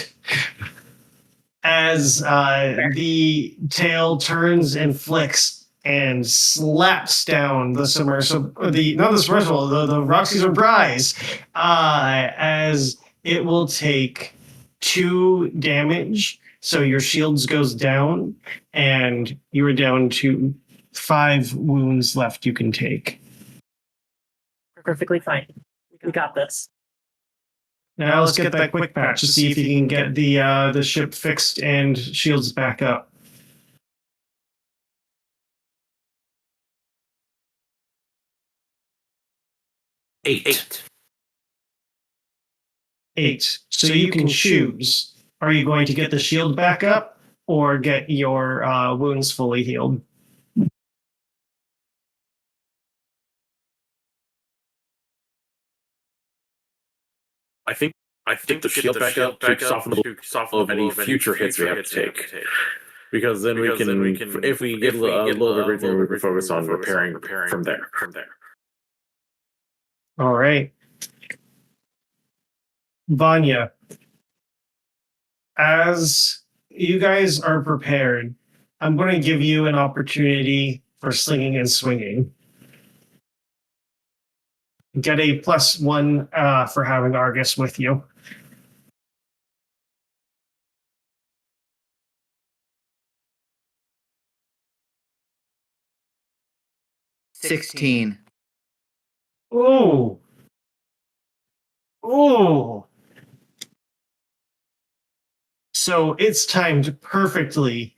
As the tail turns and flicks and slaps down the Roxy's Reprise, as it will take 2 damage. So your shields goes down, and you are down to 5 wounds left you can take. Perfectly fine. We got this. Now let's get that quick patch to see if you can get the ship fixed and shields back up. Eight. 8. So you can choose. Are you going to get the shield back up or get your wounds fully healed? I think the shield back up to soften the blow of any future hits we have to take. Because then we can, if we get a little bit greater, we can focus on repairing from there. All right. Vanya, as you guys are prepared, I'm going to give you an opportunity for slinging and swinging. Get a +1 for having Argus with you. $16. Ooh. Ooh. So it's timed perfectly.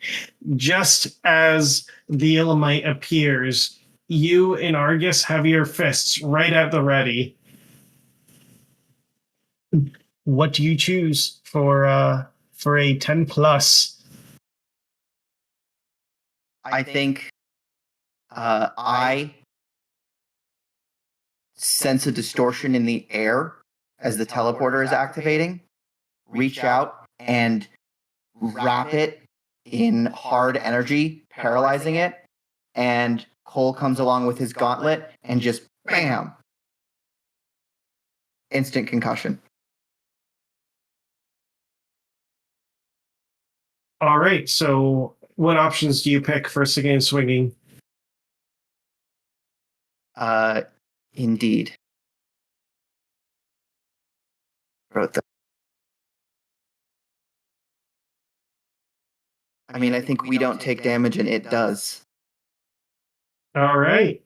Just as the Elamite appears, you and Argus have your fists right at the ready. What do you choose for a 10+? I think I sense a distortion in the air as the teleporter is activating, reach out and wrap it in hard energy, paralyzing it, and Cole comes along with his gauntlet and just bam! Instant concussion. All right, so what options do you pick for singing and swinging? Indeed. Wrote that. I mean, I think we don't take damage and it does. All right.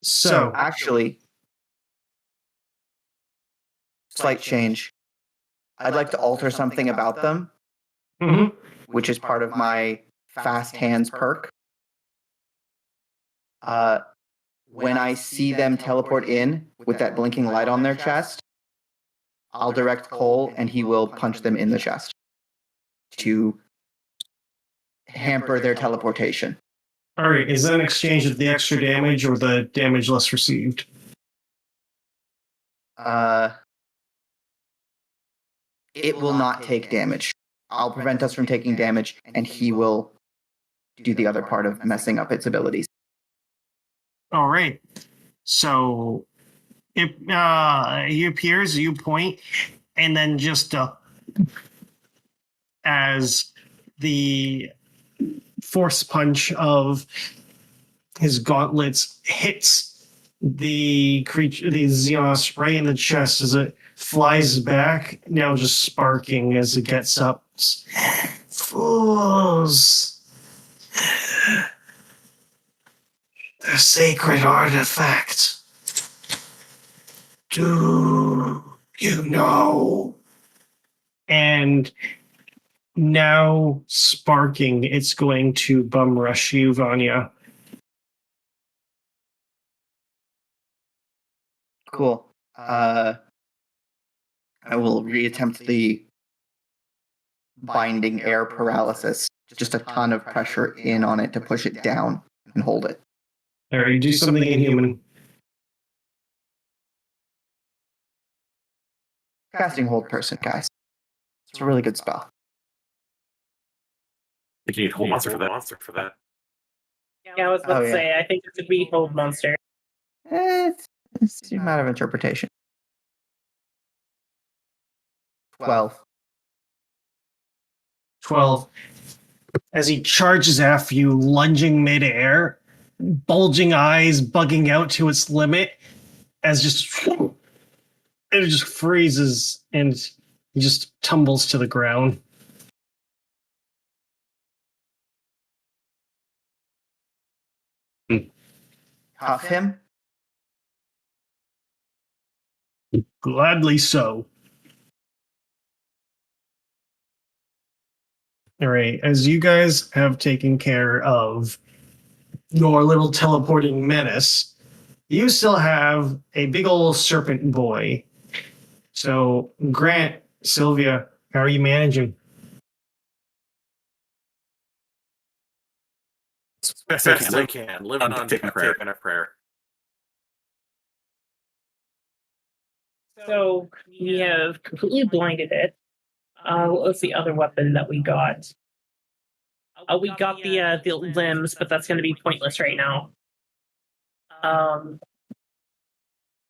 So, Actually, slight change. I'd like to alter something about them, mhm. which is part of my fast hands perk. When I see them teleport in with that blinking light on their chest, I'll direct Cole and he will punch them in the chest to hamper their teleportation. All right, is that an exchange of the extra damage or the damage less received? It will not take damage. I'll prevent us from taking damage, and he will do the other part of messing up its abilities. All right. So it he appears, you point, and then just as the force punch of his gauntlets hits the creature, the Xenos, right in the chest as it flies back, now just sparking as it gets up. Fools! The sacred artifact. Do you know? And now sparking, it's going to bum rush you, Vanya. Cool. I will reattempt the binding air paralysis. Just a ton of pressure in on it to push it down and hold it. All right, do something inhuman. Casting hold person, guys. It's a really good spell. I think you need whole monster for that. Yeah, I was about Oh, to yeah. say, I think it could be Hold Monster. It's a matter of interpretation. 12. 12. As he charges after you, lunging midair, bulging eyes bugging out to its limit, as it just freezes and he just tumbles to the ground. Cuff him? Gladly so. All right, as you guys have taken care of your little teleporting menace, you still have a big old serpent boy. So, Grant, Sylvia, how are you managing? Best I can. Live on taking a prayer. So we have completely blinded it. What was the other weapon that we got? We got the limbs, but that's going to be pointless right now.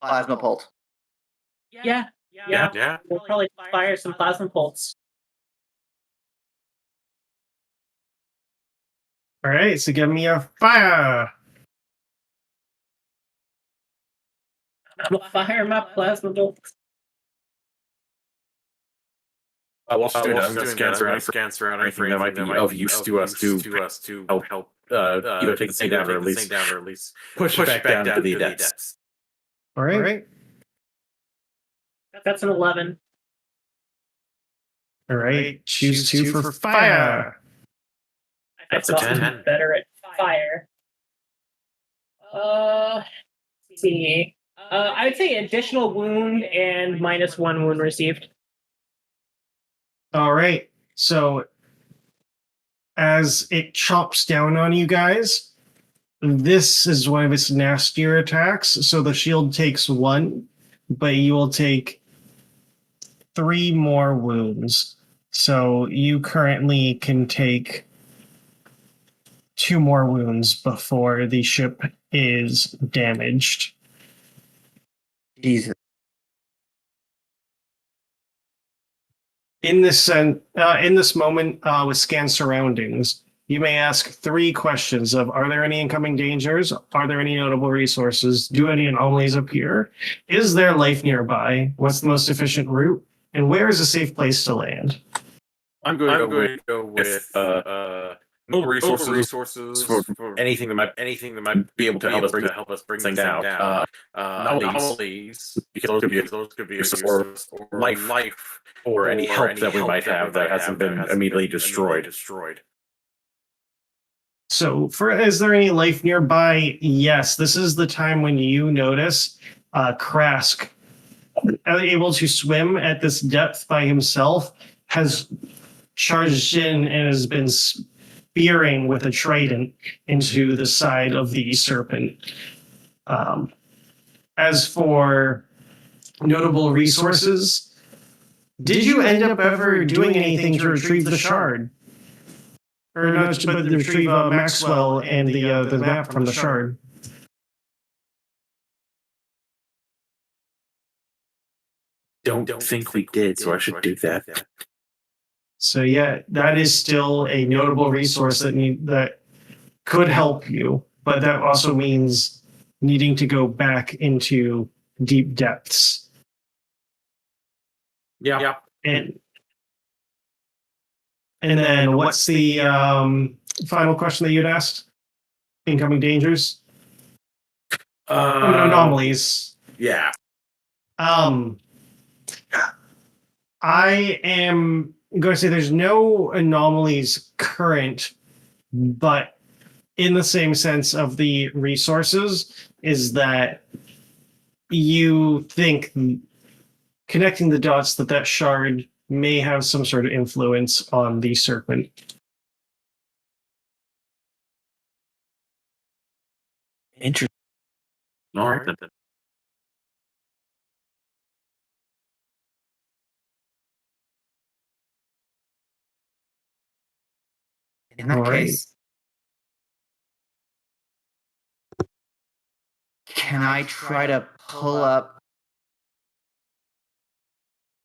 Plasma pulse. Yeah. Yeah. We'll probably fire some plasma bolts. All right, so give me a fire. I'm gonna fire my plasma bolts. While doing that, I'm going to scan around anything that might be of use to us to help either take the thing down or at least push it back down to the depths. All right. That's an 11. All right. Choose 2 for fire. That's a I thought 10. we'd be better at fire. Let's see. I would say additional wound and -1 wound received. All right. So as it chops down on you guys, this is one of its nastier attacks. So the shield takes 1, but you will take 3 more wounds. So you currently can take 2 more wounds before the ship is damaged. Jesus. In this moment, with scan surroundings, you may ask 3 questions of: are there any incoming dangers? Are there any notable resources? Do any anomalies appear? Is there life nearby? What's the most efficient route? And where is a safe place to land? I'm going to go with no resources for anything that might be able to help us bring things down. Anomalies, because those could be or life or any help that we might have that hasn't been immediately destroyed. So, is there any life nearby? Yes, this is the time when you notice Krask, able to swim at this depth by himself, has charged in and has been spearing with a trident into the side of the serpent. As for notable resources, did you end up ever doing anything to retrieve the shard? Or not, but retrieve Maxwell and the map from the shard? Don't think we did, so I should do that. So yeah, that is still a notable resource that could help you, but that also means needing to go back into deep depths. Yeah. And then what's the final question that you'd asked? Incoming dangers? Anomalies. Yeah. I am going to say there's no anomalies current, but in the same sense of the resources is that you think connecting the dots that shard may have some sort of influence on the serpent. Interesting. All right. Then. In that case, can I try to pull up,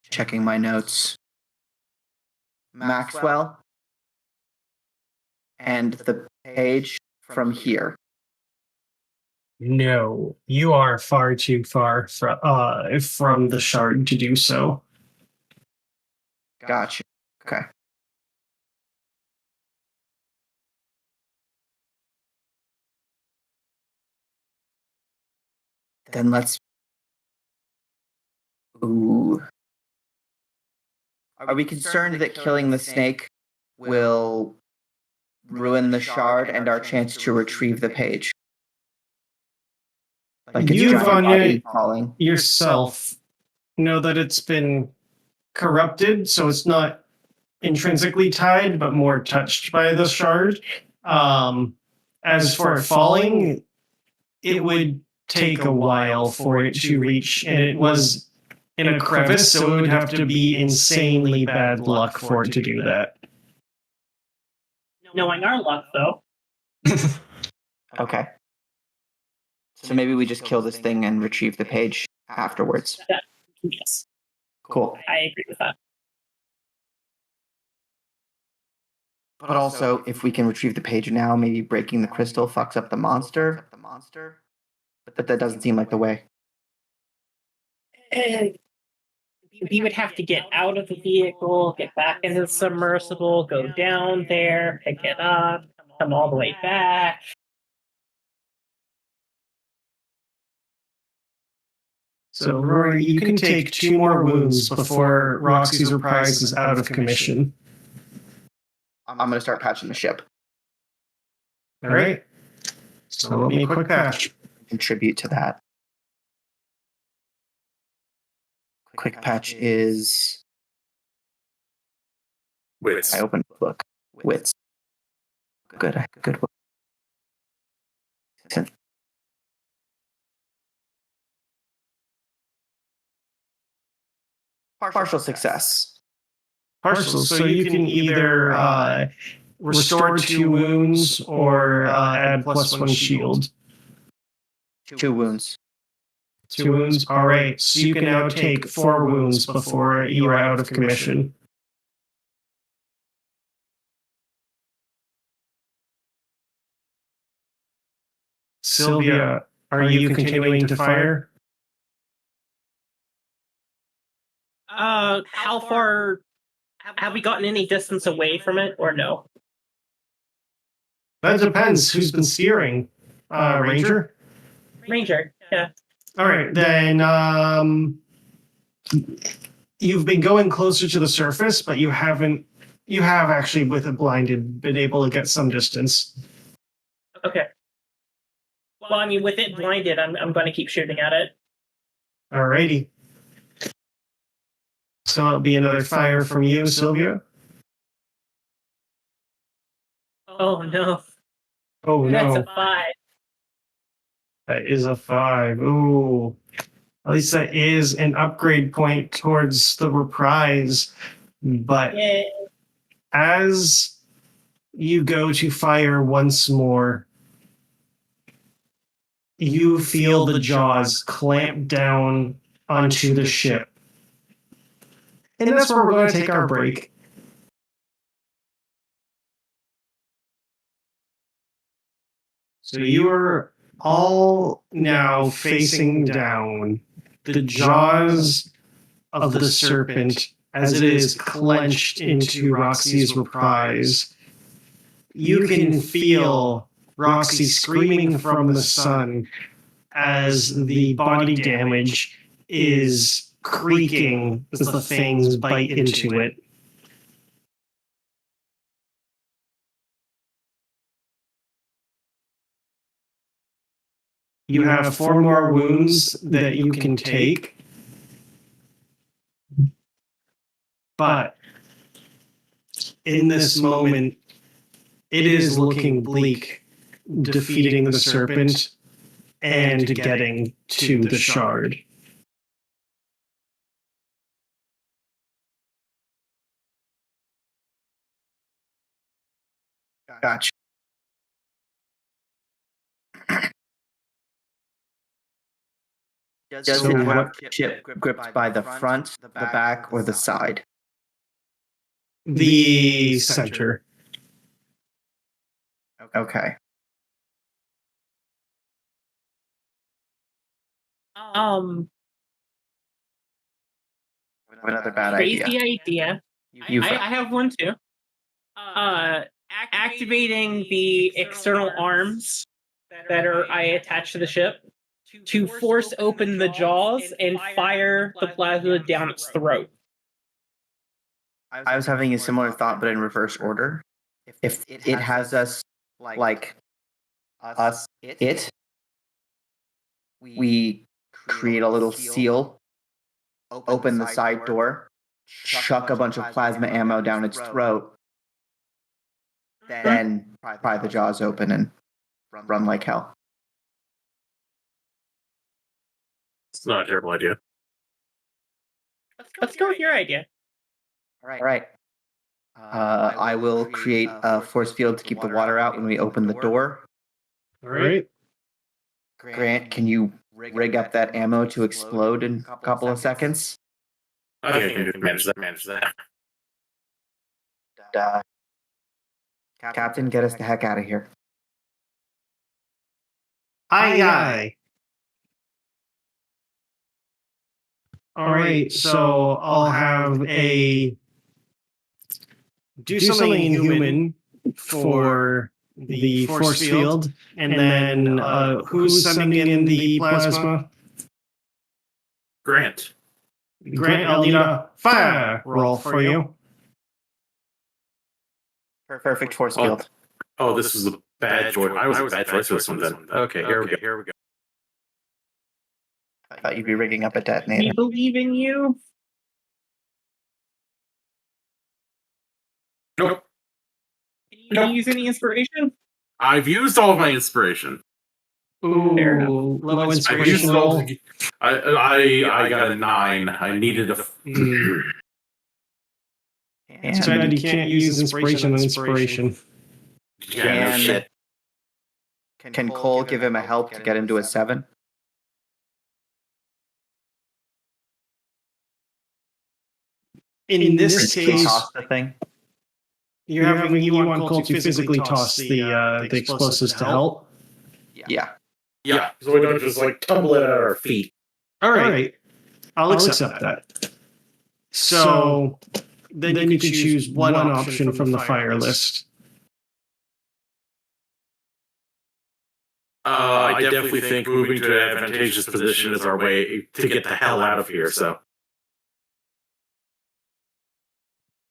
checking my notes, Maxwell and the page from here? No, you are far too far from the shard to do so. Gotcha. Okay. Then let's... Ooh. Are we concerned that killing the snake will ruin the shard and our chance to retrieve the page? Like a You, giant Vanya, body falling. yourself know that it's been corrupted, so it's not intrinsically tied, but more touched by the shard. As for falling, it would take a while for it to reach, and it was in a crevice, so it would have to be insanely bad luck for it to do that. Knowing our luck, though. Okay. So maybe we just kill this thing and retrieve the page afterwards. Yes, Cool. I agree with that. But also, if we can retrieve the page now, maybe breaking the crystal fucks up the monster. But that doesn't seem like the way. We would have to get out of the vehicle, get back into the submersible, go down there, pick it up, come all the way back. So, Rory, you can take 2 more wounds before Roxy's reprise is out of commission. I'm going to start patching the ship. All right. So let me a quick patch. Contribute to that. Quick patch is... Wits. I opened the book. Wits. Good. Partial success. Partial. So you can either restore 2 wounds or add +1 shield. 2 wounds. 2 wounds. All right. So you can now take 4 wounds before you are out of commission. Sylvia, are you continuing to fire? How far have we gotten any distance away from it, or no? That depends. Who's been steering? Ranger? Ranger, yeah. All right, then you've been going closer to the surface, but you have actually, with it blinded, been able to get some distance. Okay. Well, I mean, with it blinded, I'm going to keep shooting at it. Alrighty. So it'll be another fire from you, Sylvia. Oh no. Oh That's no. a 5. That is a 5. Ooh. At least that is an upgrade point towards the reprise. But Yay. as you go to fire once more, you feel the jaws clamp down onto the ship. And that's where we're going to take our break. So you are all now facing down. The jaws of the serpent, as it is clenched into Roxy's reprise. You can feel Roxy screaming from the sun as the body damage is creaking as the fangs bite into it. You have 4 more wounds that you can take. But in this moment, it is looking bleak defeating the serpent and getting to the shard. Gotcha. Does it have ship gripped by the front, the back, or the side? The center. Okay. Another bad idea. Crazy idea. I have one too. Activating the external arms that I attached to the ship to force open the jaws and fire the plasma down its throat. I was having a similar thought, but in reverse order. If it has us like us, we create a little seal, open the side door, chuck a bunch of plasma ammo down its throat, then pry the jaws open and run like hell. It's not a terrible idea. Let's go with your idea. All right. I will create a force field to keep the water out when we open the door. All right. Grant, can you rig up that ammo to explode in a couple of seconds? I think I can manage that. Uh, Captain, get us the heck out of here. Aye, aye. All right, so I'll have a do something inhuman for the force field, and then who's sending in the plasma? Grant. Grant, I'll need a fire roll for you. Perfect force field. Oh, this was a bad choice. I was a bad choice for this one then. Okay, here we go. I thought you'd be rigging up a We detonator. believe in you. Nope. Can you use any inspiration? I've used all of my inspiration. Fair enough. Ooh, low I used inspiration it all. roll. I got a 9. I needed a. And Too bad you can't use inspiration on inspiration. Yeah, no And shit. can Cole give him a help to get into a 7? In this Can he case, toss the thing? you want Cole to physically toss the explosives to help. Yeah. Yeah, so we don't just like tumble it at our feet. All right, I'll accept that. So then you can choose one option from the fire list. I definitely think moving to an advantageous position is our way to get the hell out of here. So.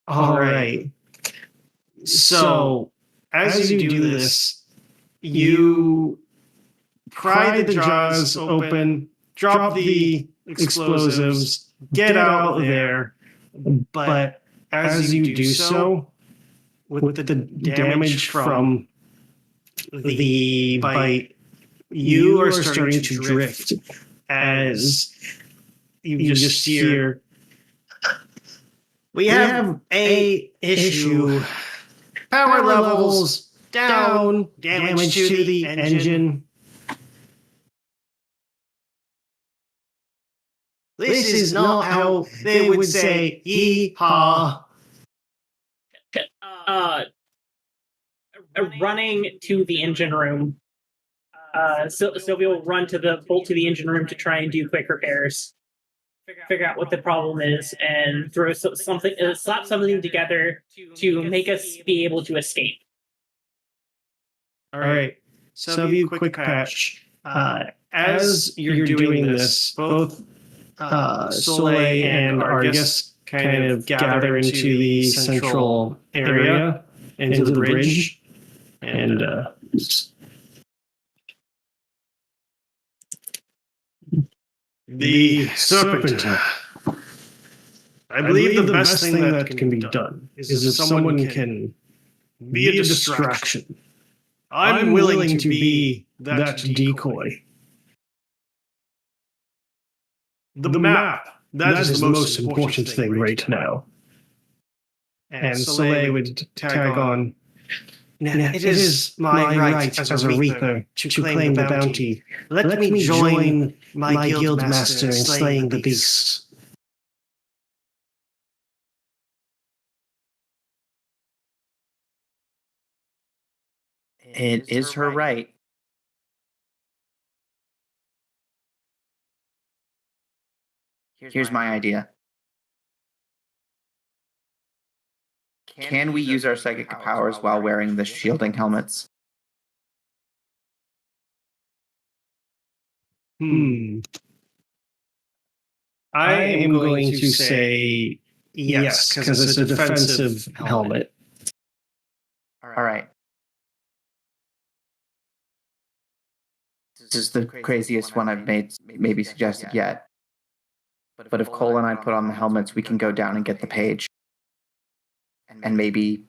All right. So as you do this, you pry the jaws open, drop the explosives, get out there. But as you do so, with the damage from the bite, you are starting to drift as you just hear. We have a issue. Power levels down. Damage to the engine. This is not how they would say yee-haw. Running to the engine room. Sylvia will run to the engine room to try and do quick repairs. Figure out what the problem is and throw slap something together to make us be able to escape. All right. Sylvia, quick patch. As you're doing this, both Soleil and Argus kind of gather into the central area, into the bridge, and the serpent. I believe the best thing that can be done is if someone can be a distraction. I'm willing to be that decoy. The map. That is the most important thing right now. And Soleil would tag on. It is my right as a Reaper to claim the bounty. Let me join my guildmaster in slaying the beasts. It is her right. Here's my idea. Can we use our psychic powers while wearing the shielding helmets? I am going to say yes, because it's a defensive helmet. All right. This is the craziest one I've maybe suggested yet. But if Cole and I put on the helmets, we can go down and get the page. And maybe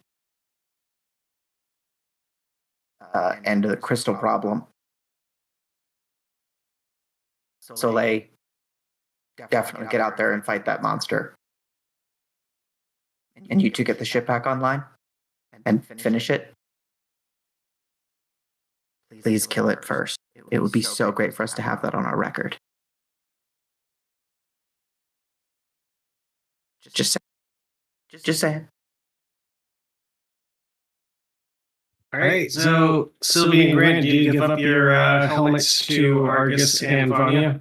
end the crystal problem. Soleil, definitely get out there and fight that monster. And you two get the ship back online and finish it. Please kill it first. It would be so great for us to have that on our record. Just saying. All right, so Sylvia and Grant, do you give up your helmets to Argus and Vanya?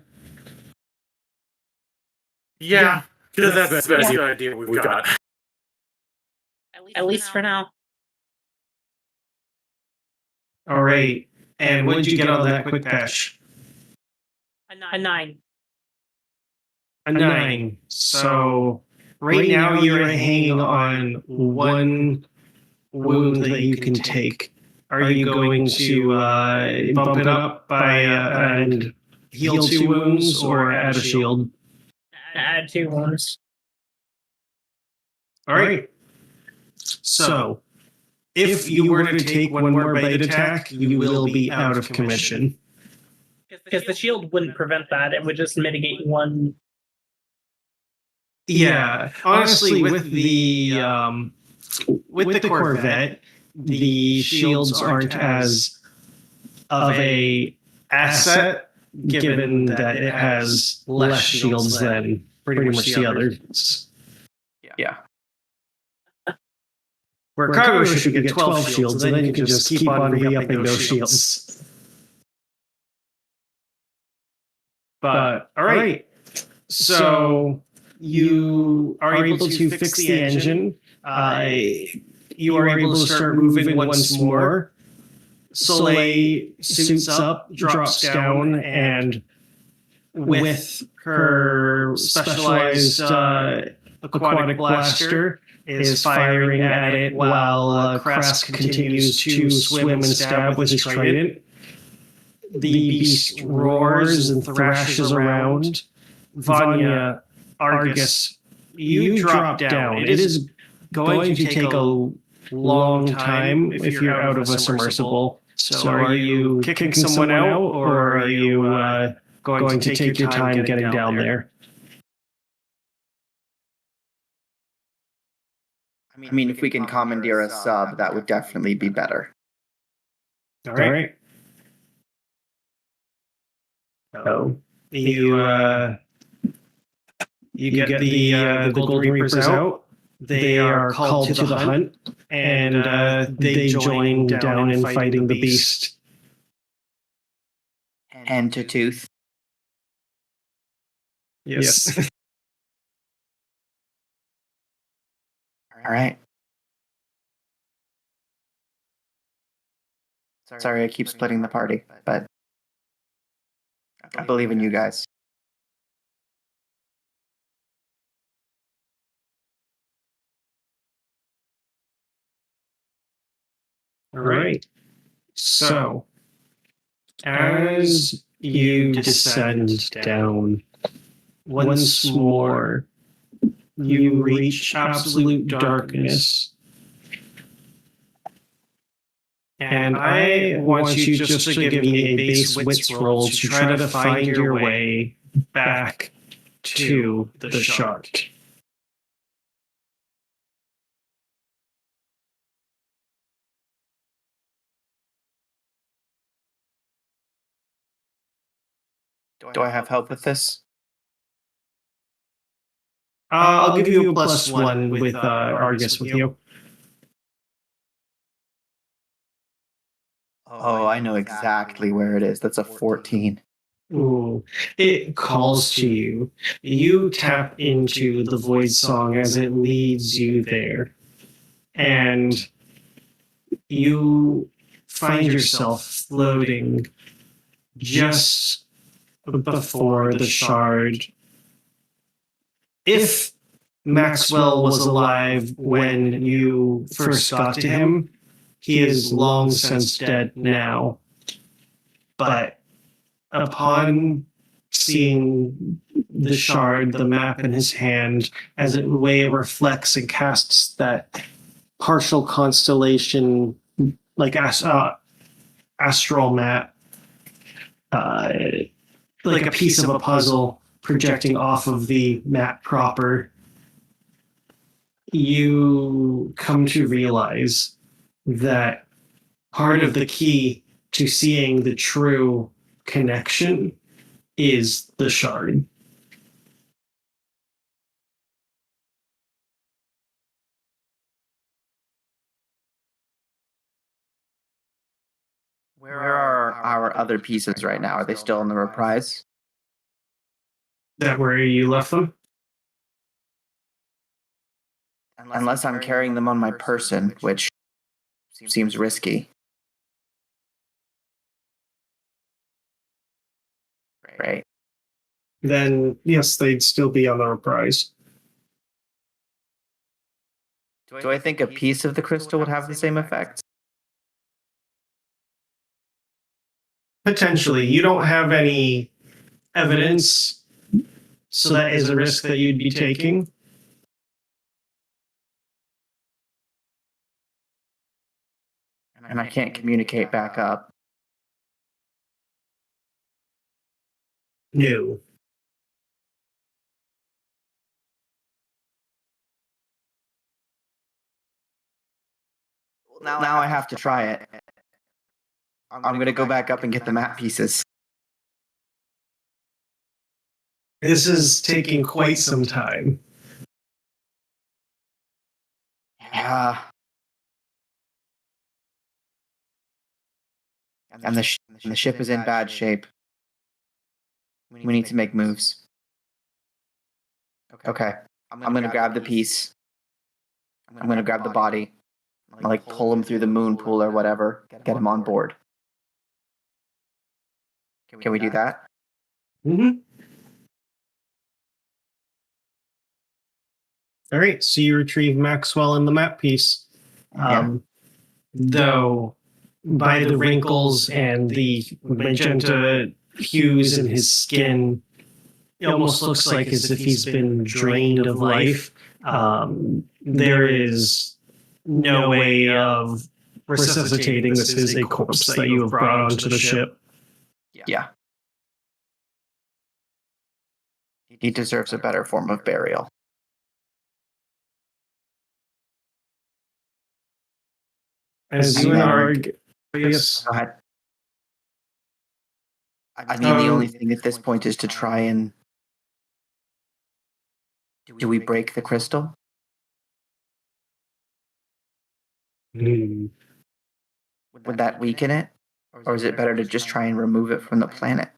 Yeah, because that's the best idea we've got. At least for now. All right, and what did you get on that quick patch? A 9. A 9. So right now you're hanging on one wound that you can take. Are you going to bump it up by and heal 2 wounds or add a shield? Add 2 wounds. All right. So if you were to take one more bite attack, you will be out of commission. Because the shield wouldn't prevent that. It would just mitigate one. Yeah. Honestly, with the Corvette, the shields aren't as of a asset, given that it has less shields than pretty much the others. Yeah. Where cargo ship you get 12 shields, and then you can just keep on re-upping those shields. But, alright. So, you are able to fix the engine. You are able to start moving once more. Soleil suits up, drops down, and with her specialized aquatic blaster, is firing at it while Krask continues to swim and stab with his trident. The beast roars and thrashes around. Vanya, Argus, you drop down. It is going to take a long time if you're out of a submersible. So are you kicking someone out, or are you going to take your time getting down there? I mean, if we can commandeer a sub, that would definitely be better. All right. So you get the Golden Reapers out. They are called to the hunt, and they join down in fighting the beast. And to Tooth. Yes. All right. Sorry, I keep splitting the party, but I believe in you guys. All right. So, as you descend down once more, you reach absolute darkness. And I want you just to give me a base wits roll to try to find your way back to the shark. Do I have help with this? I'll give you a +1 with Argus with you. Oh, I know exactly where it is. That's a 14. Ooh. It calls to you. You tap into the void song as it leads you there. And you find yourself floating just before the shard. If Maxwell was alive when you first got to him, he is long since dead now. But upon seeing the shard, the map in his hand, as the way it reflects and casts that partial constellation, like astral map, like a piece of a puzzle projecting off of the map proper, you come to realize that part of the key to seeing the true connection is the shard. Where are our other pieces right now? Are they still in the reprise? Is that where you left them? Unless I'm carrying them on my person, which seems risky. Right. Then, yes, they'd still be on the reprise. Do I think a piece of the crystal would have the same effect? Potentially. You don't have any evidence, so that is a risk that you'd be taking. And I can't communicate back up. No. Now I have to try it. I'm going to go back up and get the map pieces. This is taking quite some time. Yeah. And the ship is in bad shape. We need to make moves. Okay. I'm going to grab the piece. I'm going to grab the body. I'll like pull him through the moon pool or whatever. Get him on board. Can we do that? Mm-hmm. All right, so you retrieve Maxwell and the map piece. Though, by the wrinkles and the magenta hues in his skin, it almost looks like as if he's been drained of life. There is no way of resuscitating this is a corpse that you have brought onto the ship. Yeah. He deserves a better form of burial. As you and Arg, yes. Go ahead. I mean, the only thing at this point is to try and... Do we break the crystal? Hmm. Would that weaken it? Or is it better to just try and remove it from the planet?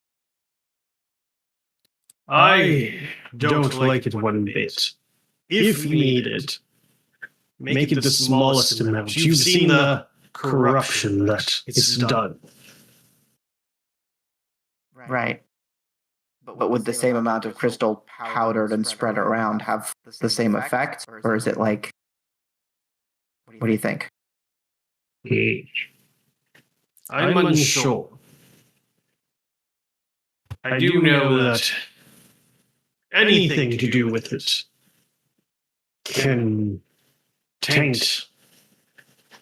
I don't like it one bit. If you need it, make it the smallest amount. You've seen the corruption that it's done. Right. But would the same amount of crystal powdered and spread around have the same effect? Or is it like... What do you think? I'm unsure. I do know that anything to do with it can taint.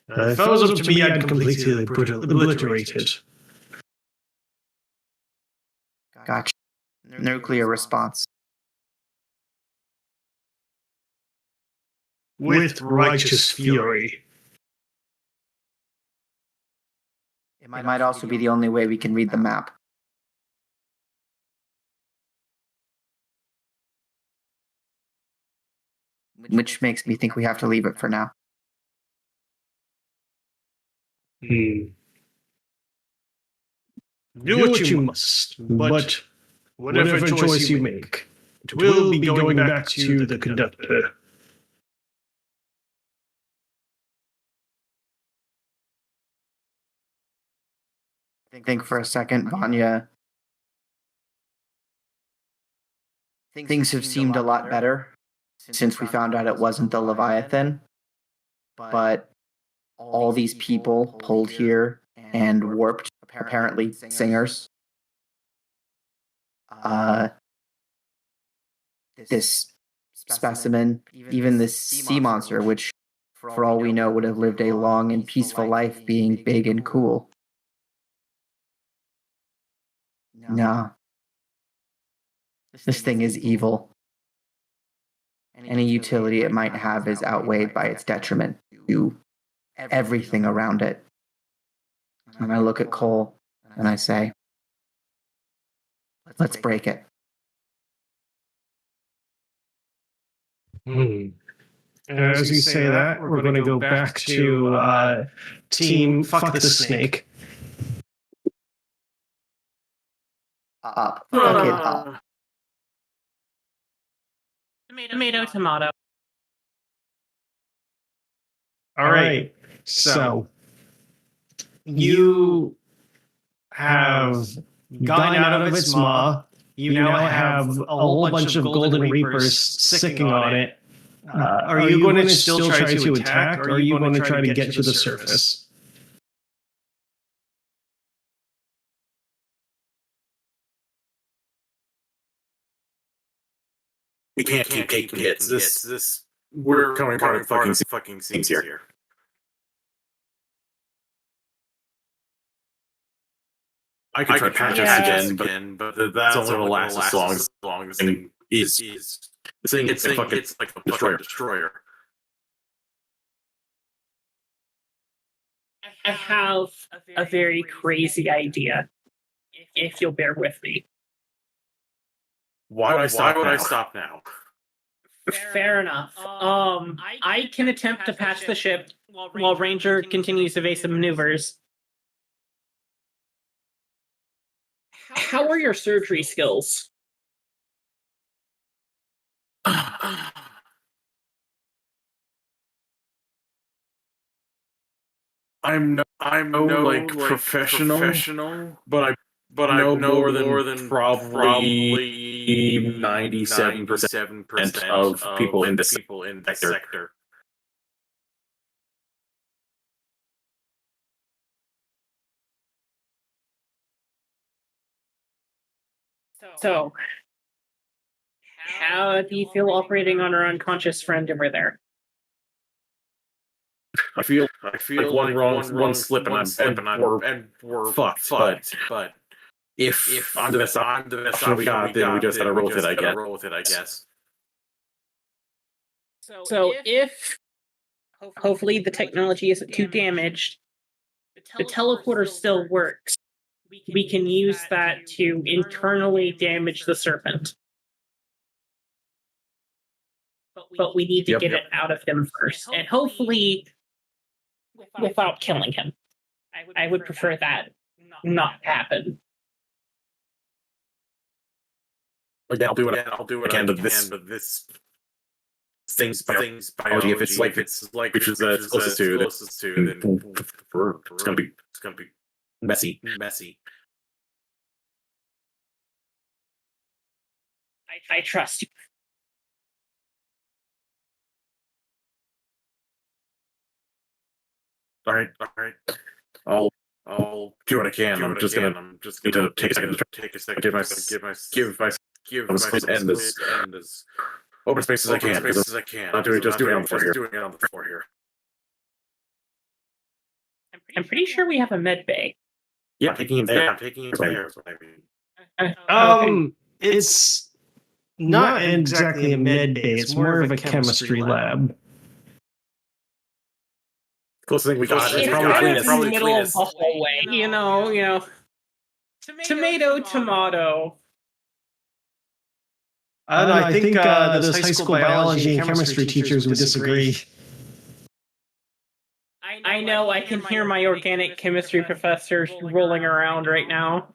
If I was up to me, I'd completely obliterate it. Gotcha. Nuclear response. With righteous fury. It might also be the only way we can read the map. Which makes me think we have to leave it for now. Do what you must, but whatever choice you make, it will be going back to the conductor. Think for a second, Vanya. Things have seemed a lot better since we found out it wasn't the Leviathan. But all these people pulled here and warped, apparently singers. This specimen, even this sea monster, which for all we know would have lived a long and peaceful life being big and cool. No. This thing is evil. Any utility it might have is outweighed by its detriment to everything around it. And I look at Cole and I say, let's break it. As you say that, we're going to go back to Team Fuck the Snake. Up. Fuck it up. Tomato, tomato. All right. So you have gone out of its maw. You now have a whole bunch of golden reapers sicking on it. Are you going to still try to attack, or are you going to try to get to the surface? We can't keep taking hits. This we're coming part of fucking scenes here. I could try to patch this again, but that's only going to last as long as this thing is. This thing it's like a destroyer. I have a very crazy idea, if you'll bear with me. Why would I stop now? Fair enough. I can attempt to patch the ship while Ranger continues evasive maneuvers. How are your surgery skills? I'm no professional, but I know more than probably 97% of people in this sector. So, how do you feel operating on our unconscious friend over there? I feel like one slip and we're fucked. But if I'm the best option we got, then we just gotta roll with it, I guess. So if hopefully the technology isn't too damaged, the teleporter still works. We can use that to internally damage the serpent. But we need to get it out of him first. And hopefully without killing him. I would prefer that not happen. Again, I'll do it again, but this thing's biology, if it's like which is closest to, then it's gonna be messy. I trust you. All right. I'll do what I can. I'm just gonna need to take a second to give myself end as open space as I can. Not doing it on the floor here. I'm pretty sure we have a med bay. Yeah, I'm taking him there. Is what I mean. It's not exactly a med bay. It's more of a chemistry lab. Closest thing we got. It's probably in the middle of the hallway. You know. Tomato, tomato. I think those high school biology and chemistry teachers would disagree. I know, I can hear my organic chemistry professor rolling around right now,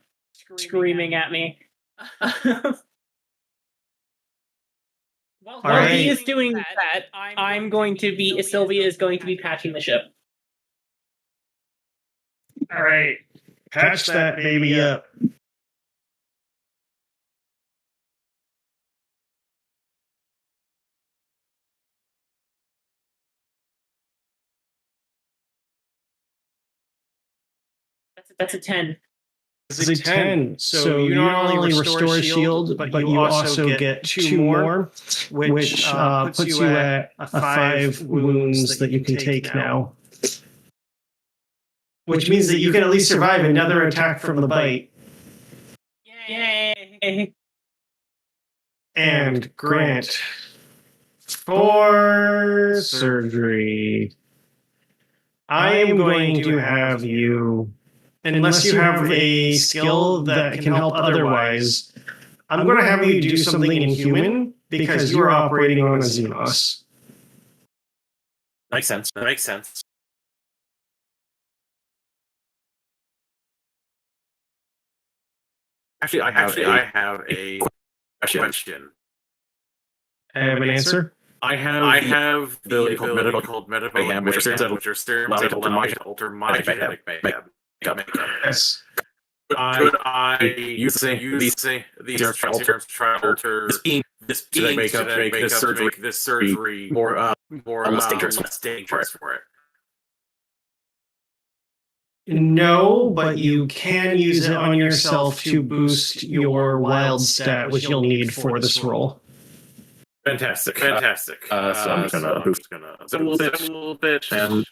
screaming at me. While he is doing that, Sylvia is going to be patching the ship. All right, patch that baby up. That's a 10. It's a 10. So you not only restore a shield, but you also get 2 more, which puts you at a 5 wounds that you can take now. Which means that you can at least survive another attack from the bite. Yay! and Grant, for surgery, I am going to have you, unless you have a skill that can help otherwise, I'm going to have you do something inhuman because you are operating on a Xenos. Makes sense. That makes sense. Actually, I have a question. I have an answer. I have the ability called medical mayhem, which are stereotypical to alter my genetic makeup. Yes. Could I use these terms to try to alter this being makeup to make this surgery more less dangerous for it? No, but you can use it on yourself to boost your wild stat, which you'll need for this role. Fantastic. So I'm just gonna boost a little bit, and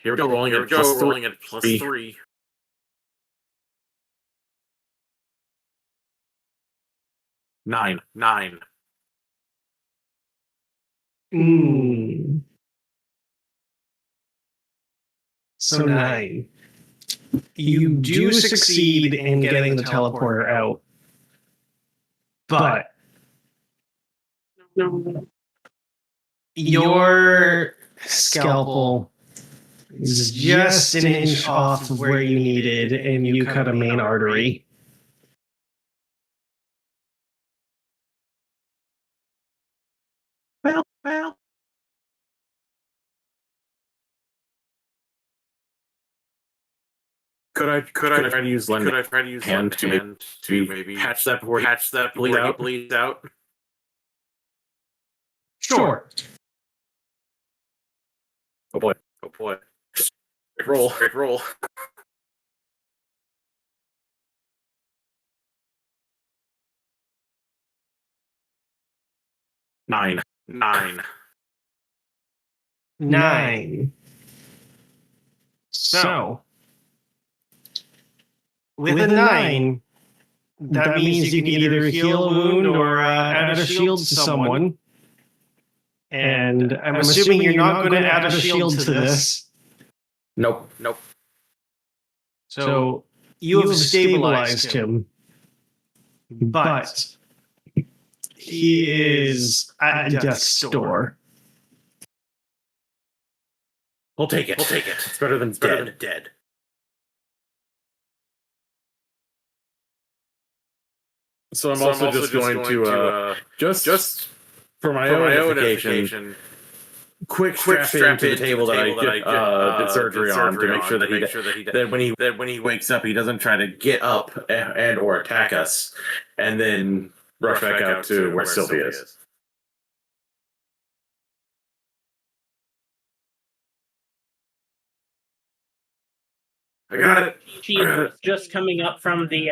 here we go. Rolling at plus three. 9. So 9. You do succeed in getting the teleporter out, but your scalpel is just an inch off of where you needed, and you cut a main artery. Well. Could I try to use hand to maybe patch that before he bleeds out? Sure. Oh boy. Great roll. 9. 9. So, with a 9, that means you can either heal a wound or add a shield to someone. And I'm assuming you're not going to add a shield to this. Nope. So, you have stabilized him. But he is at death's door. We'll take it. It's better than dead. So I'm also just going to just for my own edification, quick strap into the table that I did surgery on to make sure that when he wakes up, he doesn't try to get up and or attack us, and then rush back out to where Sylvia is. I got it. She's just coming up from the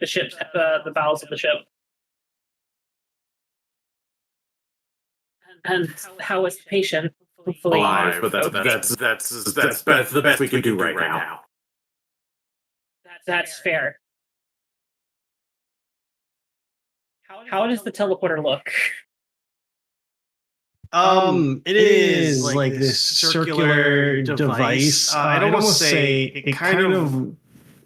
ship's the bowels of the ship. And how is the patient? Hopefully alive, but that's the best we can do right now. That's fair. How does the teleporter look? It is like this circular device. I'd almost say it kind of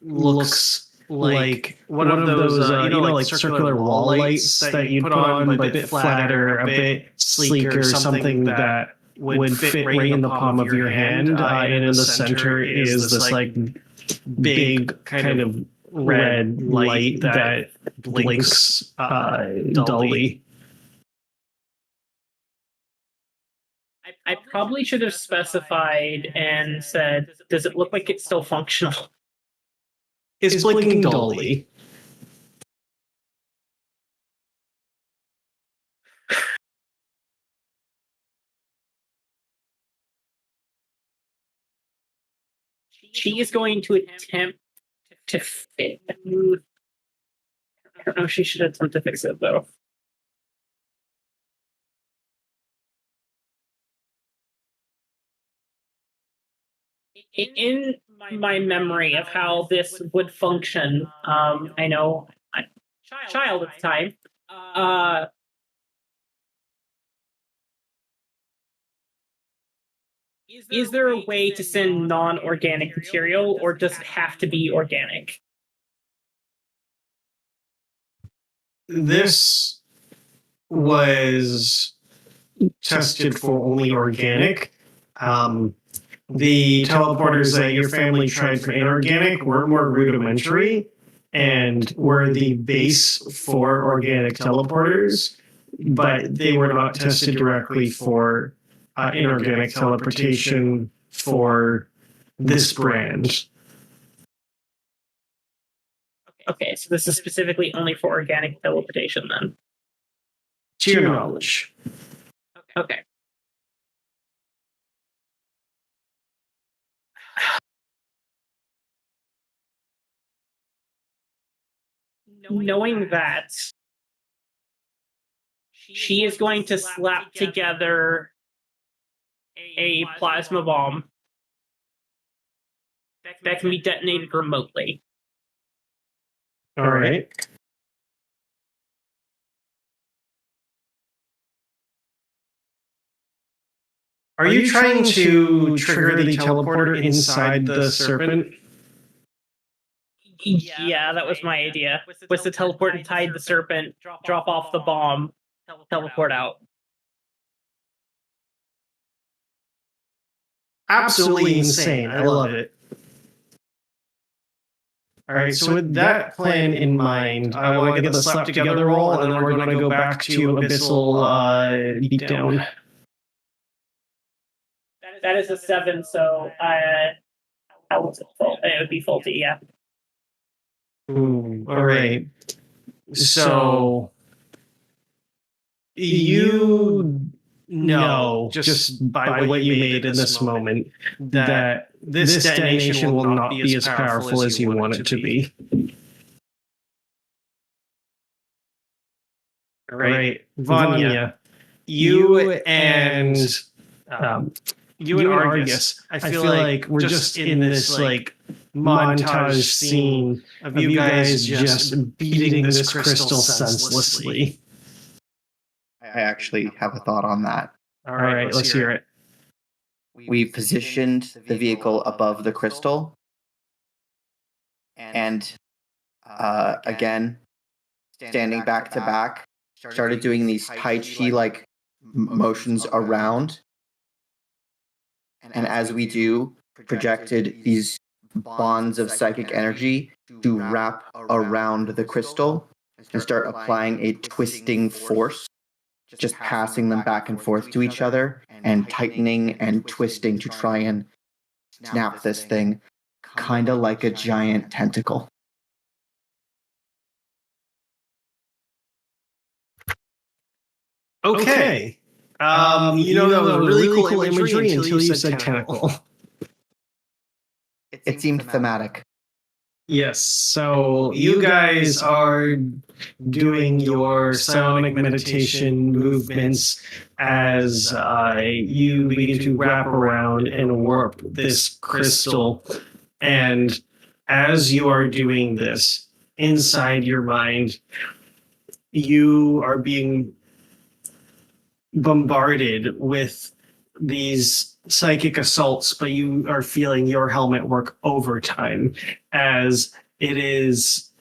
looks like one of those, like circular wall lights that you put on, but a bit flatter, a bit sleeker, something that would fit right in the palm of your hand. And in the center is this like big kind of red light that blinks dully. I probably should have specified and said, does it look like it's still functional? It's blinking dully. She is going to attempt to fit. I don't know if she should attempt to fix it, though. In my memory of how this would function, I know child at the time. Uh, is there a way to send non-organic material, or does it have to be organic? This was tested for only organic. The teleporters that your family tried for inorganic were more rudimentary and were the base for organic teleporters, but they were not tested directly for inorganic teleportation for this brand. Okay, so this is specifically only for organic teleportation then. To your knowledge. Okay. Knowing that, she is going to slap together a plasma bomb that can be detonated remotely. All right. Are you trying to trigger the teleporter inside the serpent? Yeah, that was my idea. Was to teleport inside the serpent, drop off the bomb, teleport out. Absolutely insane. I love it. All right, so with that plan in mind, I want to get the slap together roll, and then we're going to go back to Abyssal beatdown. That is a 7, so how was it full? It would be faulty, yeah. Ooh, all right. So you know, just by what you made in this moment, that this detonation will not be as powerful as you want it to be. All right, Vanya, you and Argus, I feel like we're just in this like montage scene of you guys just beating this crystal senselessly. I actually have a thought on that. All right, let's hear it. We positioned the vehicle above the crystal, and again, standing back to back, started doing these Tai Chi like motions around. And as we do, projected these bonds of psychic energy to wrap around the crystal and start applying a twisting force, just passing them back and forth to each other and tightening and twisting to try and snap this thing, kind of like a giant tentacle. Okay. That was really cool imagery until you said tentacle. It seemed thematic. Yes, so you guys are doing your psionic meditation movements as you begin to wrap around and warp this crystal. And as you are doing this, inside your mind, you are being bombarded with these psychic assaults, but you are feeling your helmet work overtime as it is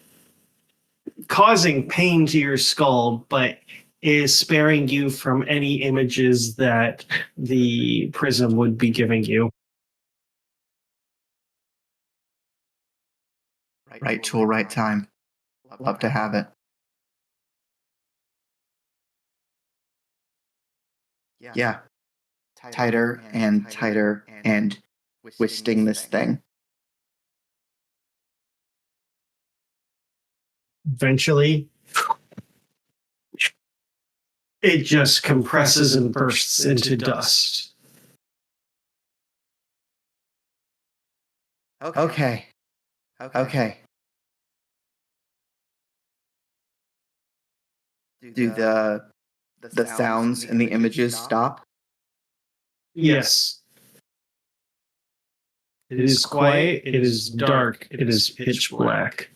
causing pain to your skull, but is sparing you from any images that the prism would be giving you. Right tool, right time. Love to have it. Yeah. Tighter and tighter and twisting this thing. Eventually, it just compresses and bursts into dust. Okay. Do the sounds and the images stop? Yes. It is quiet, it is dark, it is pitch black.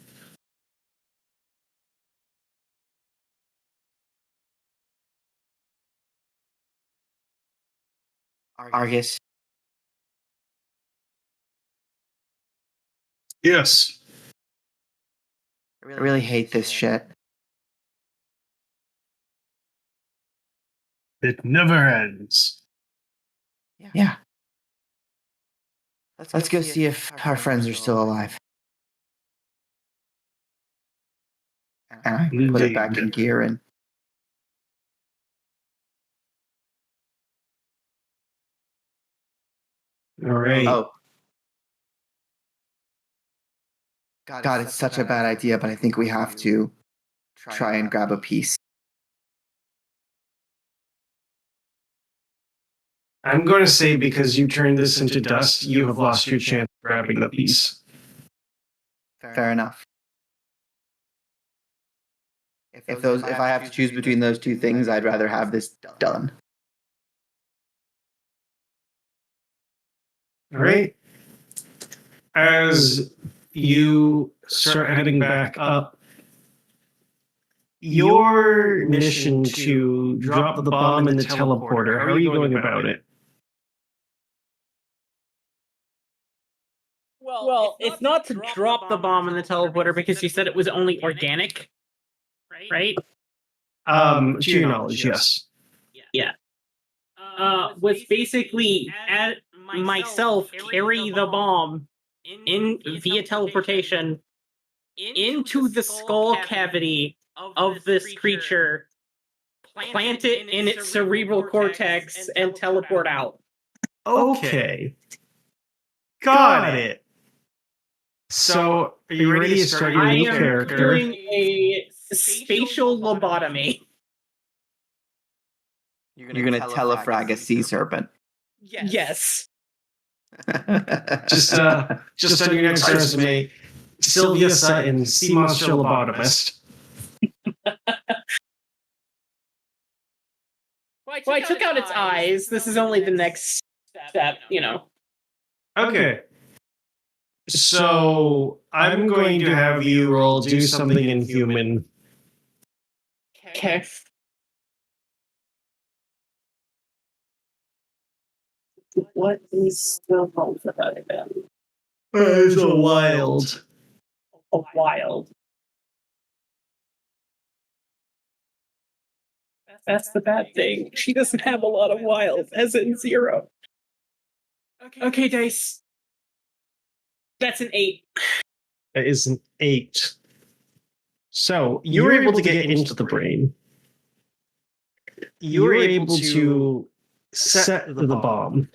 Argus. Yes. I really hate this shit. It never ends. Yeah. Let's go see if our friends are still alive. And I put it back in gear and All right. oh. God, it's such a bad idea, but I think we have to try and grab a piece. I'm going to say because you turned this into dust, you have lost your chance of grabbing the piece. Fair enough. If I have to choose between those two things, I'd rather have this done. All right. As you start heading back up, your mission to drop the bomb in the teleporter, how are you going about it? Well, it's not to drop the bomb in the teleporter because you said it was only organic, right? To your knowledge, yes. Yeah. Was basically at myself carry the bomb in via teleportation into the skull cavity of this creature, plant it in its cerebral cortex, and teleport out. Okay. Got it. So, are you ready to start your I new am character? doing a spatial lobotomy. You're gonna telefrag a sea serpent. Yes. Just on your next resume, Sylvia Sutton, sea monster lobotomist. Well, I took out its eyes. This is only the next step, you know. Okay. So I'm going to have you roll do something inhuman. Okay. What is the roll for that again? It's a wild. A wild. That's the bad thing. She doesn't have a lot of wild, as in 0. Okay, dice. That's an 8. That is an 8. So you were able to get into the brain. You were able to set the bomb.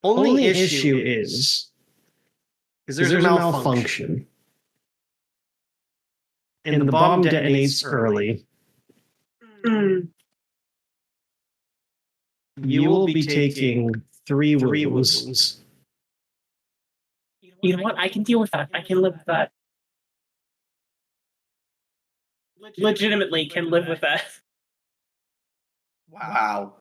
Only issue is there's a malfunction. And the bomb detonates early. You will be taking 3 wounds. You know what? I can deal with that. I can live with that. Legitimately can live with that. Wow.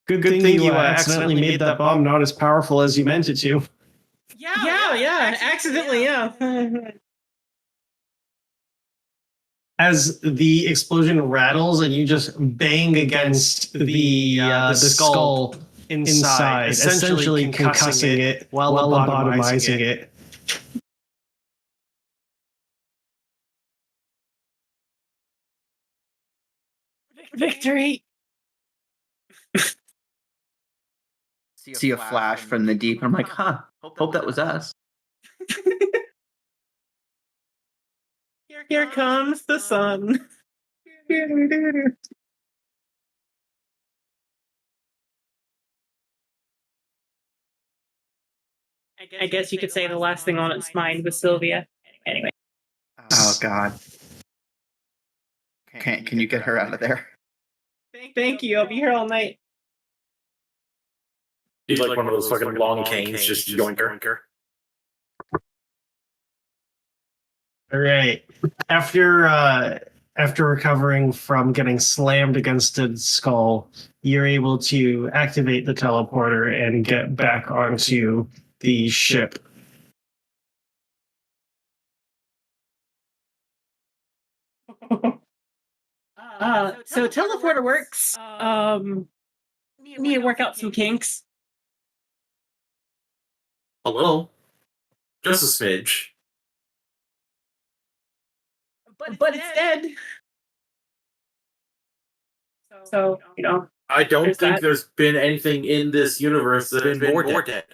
Good thing you accidentally made that bomb not as powerful as you meant it to. Yeah. Accidentally, yeah. As the explosion rattles and you just bang against the skull inside, essentially concussing it while lobotomizing it. Victory! See a flash from the deep. I'm like, hope that was us. Here comes the sun. I guess you could say the last thing on its mind was Sylvia. Anyway. Oh God. Can you get her out of there? Thank you. I'll be here all night. He's like one of those fucking long canes, just yoinker. All right. After recovering from getting slammed against its skull, you're able to activate the teleporter and get back onto the ship. So teleporter works. Need to work out some kinks. A little. Just a smidge. But it's dead. So, I don't There's think that. there's been anything in this universe that's been more dead.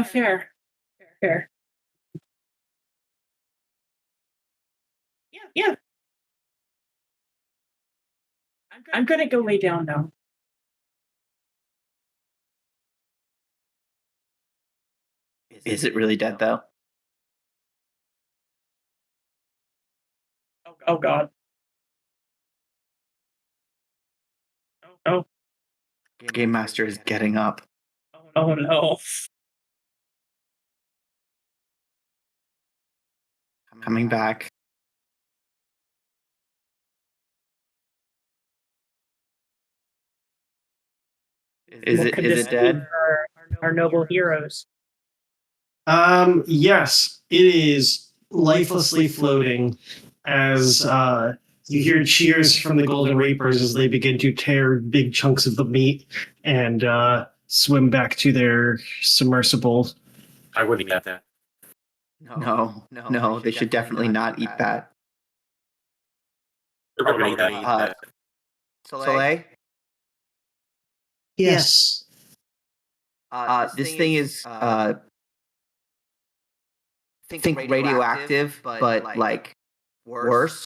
Fair. Yeah. I'm gonna go lay down now. Is it really dead though? Oh God. Oh. Game Master is getting up. Oh no. Coming back. Is What it could is this it be dead? for our noble heroes? Yes, it is lifelessly floating as you hear cheers from the Golden Reapers as they begin to tear big chunks of the meat and swim back to their submersible. I wouldn't get that. No, they should definitely not eat that. They're probably gonna eat that. Soleil? Yes. This thing is think radioactive, but like worse.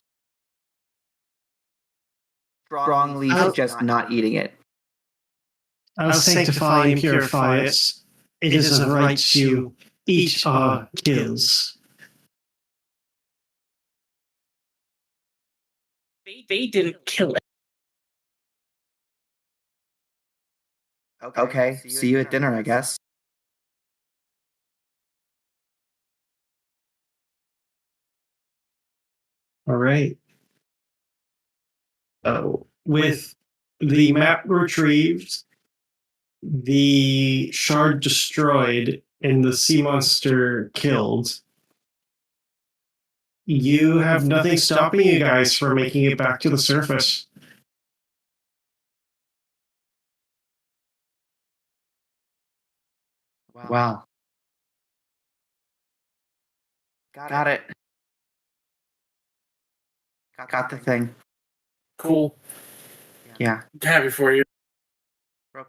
Strongly suggest not eating it. I'll sanctify and purify it. It is a right to eat our kills. They didn't kill it. Okay, see you at dinner, I guess. All right. With the map retrieved, the shard destroyed, and the sea monster killed, you have nothing stopping you guys from making it back to the surface. Wow. Got it. Got the thing. Cool. Yeah. Happy for you.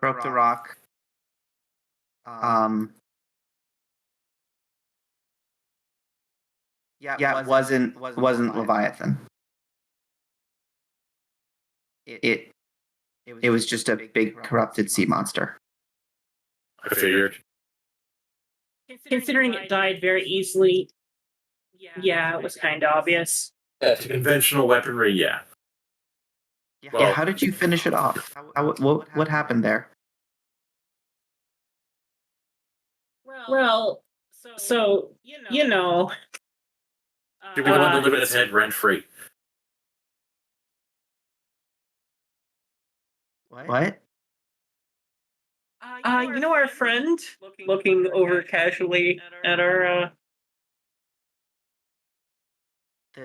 Broke the rock. Yeah, it wasn't Leviathan. It was just a big corrupted sea monster. I figured. Considering it died very easily, yeah, it was kind of obvious. Conventional weaponry, yeah. Yeah, how did you finish it off? What happened there? Well, so Do we want to live in its head rent free? What? our friend looking over casually at our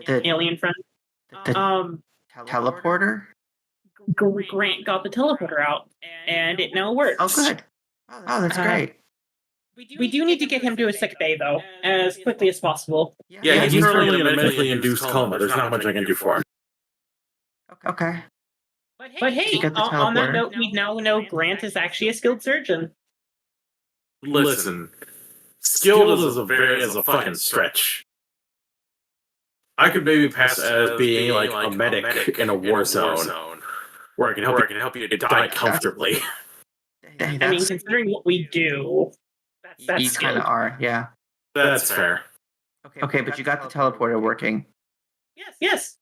The alien friend. teleporter? Grant got the teleporter out, and it now works. Oh, good. Oh, that's great. We do need to get him to a sick bay, though, as quickly as possible. Yeah, he's currently in a medically induced coma. There's not much I can do for him. Okay. But hey, Get the on that teleporter. note, we now know Grant is actually a skilled surgeon. Listen, skilled is a fucking stretch. I could maybe pass as being like a medic in a war zone, where I can help you die comfortably. Dang, I mean, considering what we do, you that's kind of skilled. are, yeah. That's fair. Okay, but you got the teleporter working. Yes.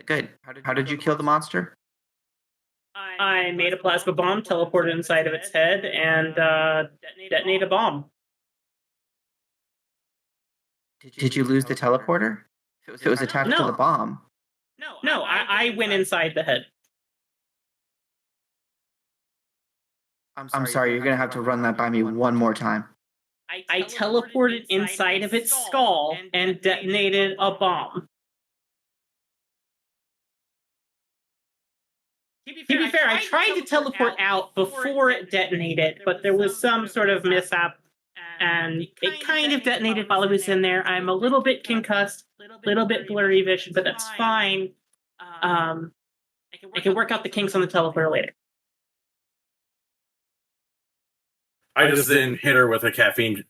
Good. How did you kill the monster? I made a plasma bomb, teleported inside of its head, and detonate a bomb. Did you lose the teleporter? If it was attached to No. the bomb. No, I went inside the head. I'm sorry, you're gonna have to run that by me one more time. I teleported inside of its skull and detonated a bomb. To be fair, I tried to teleport out before it detonated, but there was some sort of mishap, and it kind of detonated while I was in there. I'm a little bit concussed, a little bit blurry vision, but that's fine. I can work out the kinks on the teleporter later. I just then hit her with a caffeine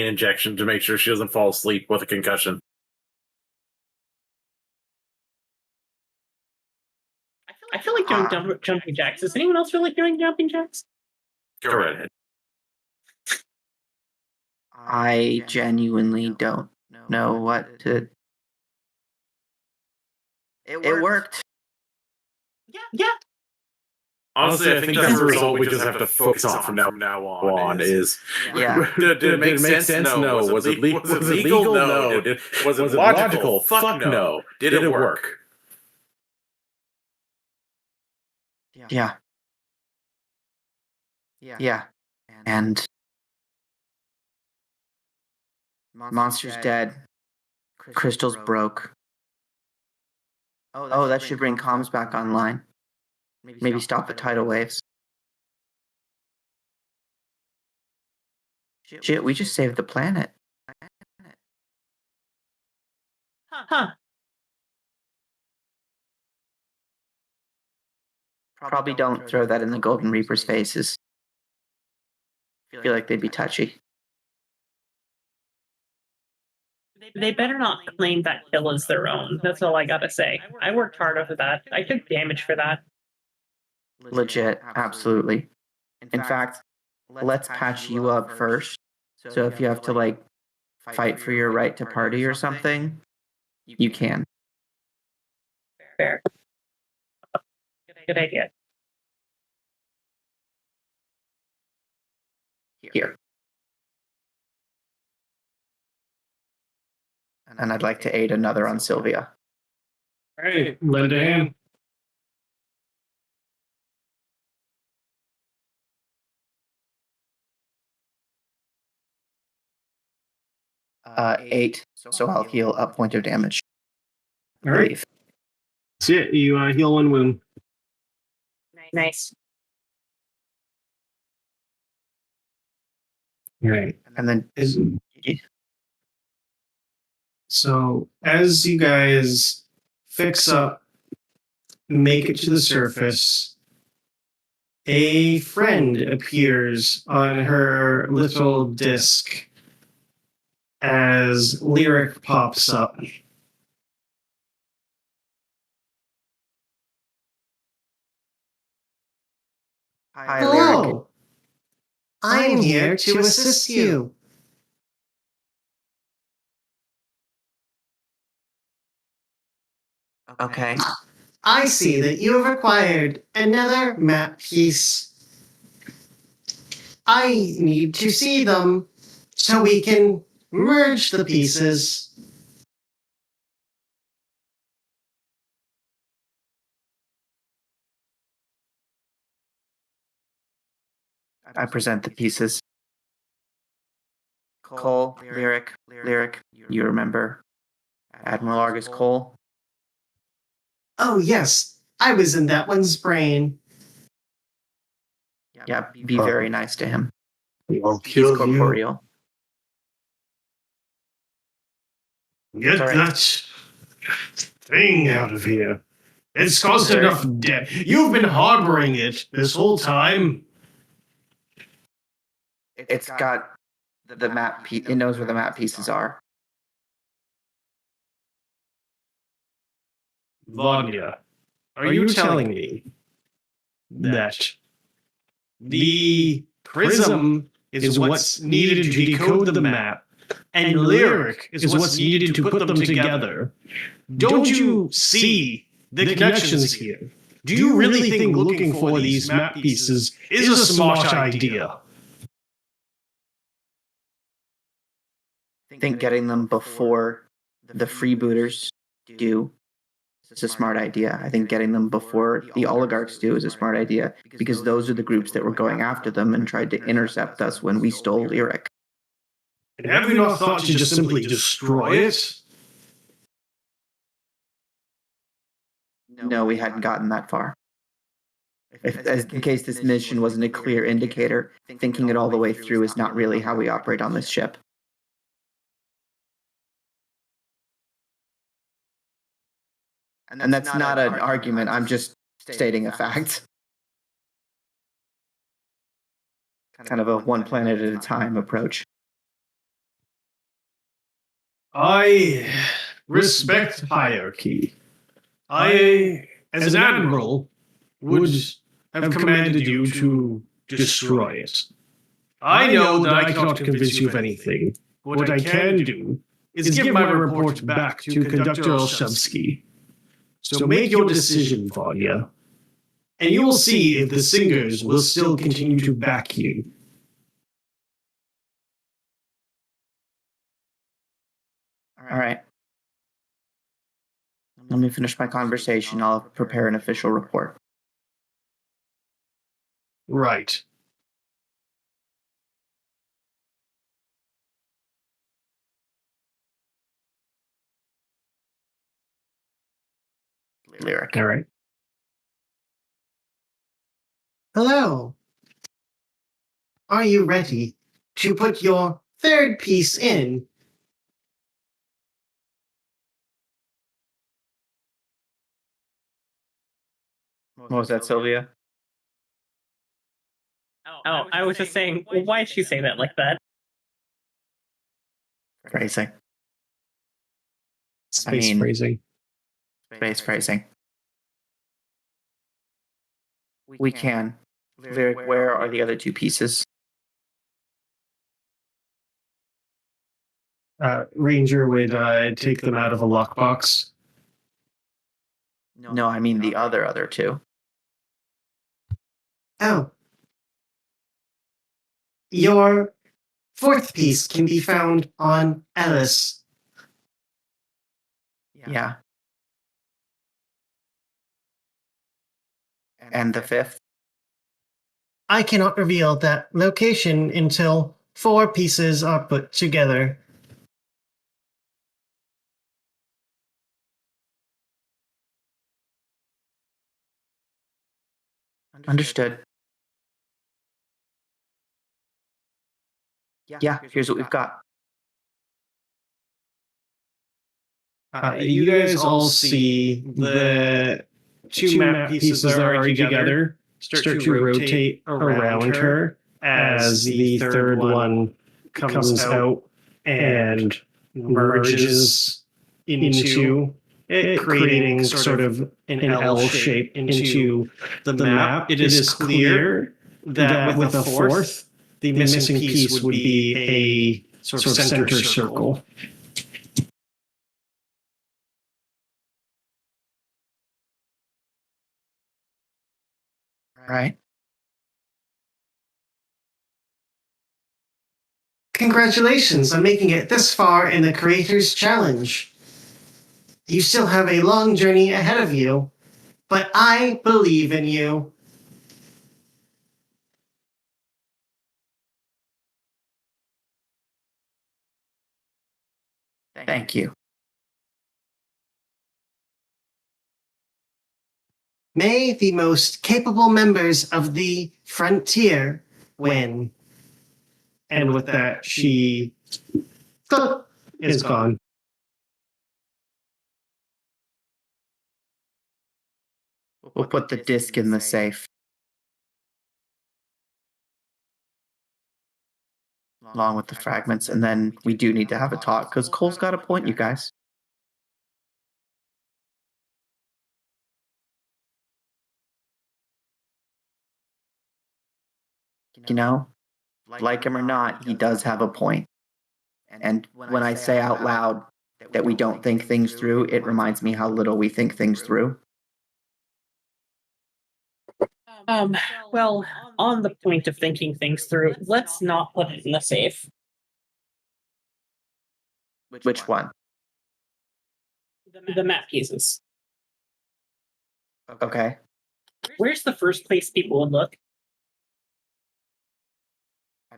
injection to make sure she doesn't fall asleep with a concussion. I feel like doing jumping jacks. Does anyone else feel like doing jumping jacks? Go right ahead. I genuinely don't know what to. It worked. Yeah. Honestly, I think that's the result we just have to focus on from now on. Is Yeah. did it make sense? No. Was it legal? No. Was it logical? Fuck no. Did it work? Yeah. And monster's dead. Crystal's broke. Oh, that should bring comms back online. Maybe stop the tidal waves. Shit, we just saved the planet. Huh. Probably don't throw that in the Golden Reaper's faces. Feel like they'd be touchy. They better not claim that kill as their own. That's all I gotta say. I worked hard over that. I took damage for that. Legit, absolutely. In fact, let's patch you up first. So if you have to, fight for your right to party or something, you can. Fair. Good idea. Here. And I'd like to aid another on Sylvia. Hey, lend a hand. Eight, so I'll heal a point of damage. All right. That's it. You heal one wound. Nice. All right. And then So as you guys fix up, make it to the surface, a friend appears on her little disc as Lyric pops up. Hi, Lyric. Hello. I'm here to assist you. Okay. I see that you have acquired another map piece. I need to see them so we can merge the pieces. I present the pieces. Cole, Lyric, you remember Admiral Argus Cole? Oh, yes. I was in that one's brain. Yeah, be very nice to him. I'll He's kill you. corporeal. Get Sorry. that thing out of here. It's caused enough death. You've been harboring it this whole time. It's got the map piece. It knows where the map pieces are. Vanya, are you telling me that the prism is what's needed to decode the map, and lyric is what's needed to put them together? Don't you see the connections here? Do you really think looking for these map pieces is a smart idea? I think getting them before the freebooters do is a smart idea. I think getting them before the oligarchs do is a smart idea, because those are the groups that were going after them and tried to intercept us when we stole Lyric. And have you not thought to just simply destroy it? No, we hadn't gotten that far. In case this mission wasn't a clear indicator, thinking it all the way through is not really how we operate on this ship. And that's not an argument, I'm just stating a fact. Kind of a one planet at a time approach. I respect hierarchy. I, as an admiral, would have commanded you to destroy it. I know that I cannot convince you of anything. What I can do is give my report back to Conductor Olszewski. So make your decision, Vanya, and you will see if the singers will still continue to back you. All right. Let me finish my conversation. I'll prepare an official report. Right. Lyric. All right. Hello. Are you ready to put your third piece in? What was that, Sylvia? Oh, I was just saying, well, why'd she say that like that? Phrasing. Space phrasing. Space phrasing. We can. Lyric, where are the other two pieces? Ranger would take them out of a lockbox. No, I mean the other two. Oh. Your fourth piece can be found on Ellis. Yeah. And the fifth? I cannot reveal that location until 4 pieces are put together. Understood. Yeah, here's what we've got. You guys all see the two map pieces that are already together start to rotate around her as the third one comes out and merges into it, creating sort of an L shape into the map. It is clear that with a fourth, the missing piece would be a sort of center circle. Right. Congratulations on making it this far in the Creators Challenge. You still have a long journey ahead of you, but I believe in you. Thank you. May the most capable members of the Frontier win. And with that, she is gone. We'll put the disc in the safe. Along with the fragments, and then we do need to have a talk, because Cole's got a point, you guys. You know, like him or not, he does have a point. And when I say out loud that we don't think things through, it reminds me how little we think things through. Well, on the point of thinking things through, let's not put it in the safe. Which one? The map pieces. Okay. Where's the first place people would look?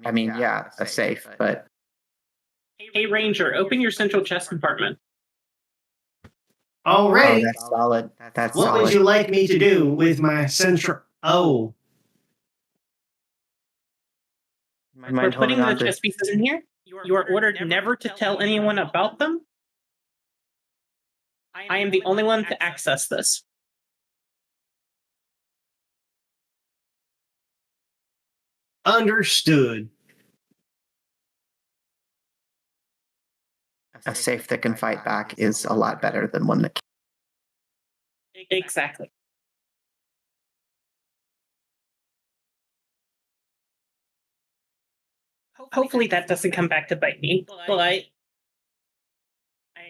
I mean, yeah, a safe, but... Hey, Ranger, open your central chest compartment. All right. Oh, that's solid. That's What solid. would you like me to do with my central Oh, We're putting the chess pieces in here. You are ordered never to tell anyone about them. I am the only one to access this. understood. A safe that can fight back is a lot better than one that can't. Exactly. Hopefully that doesn't come back to bite me, but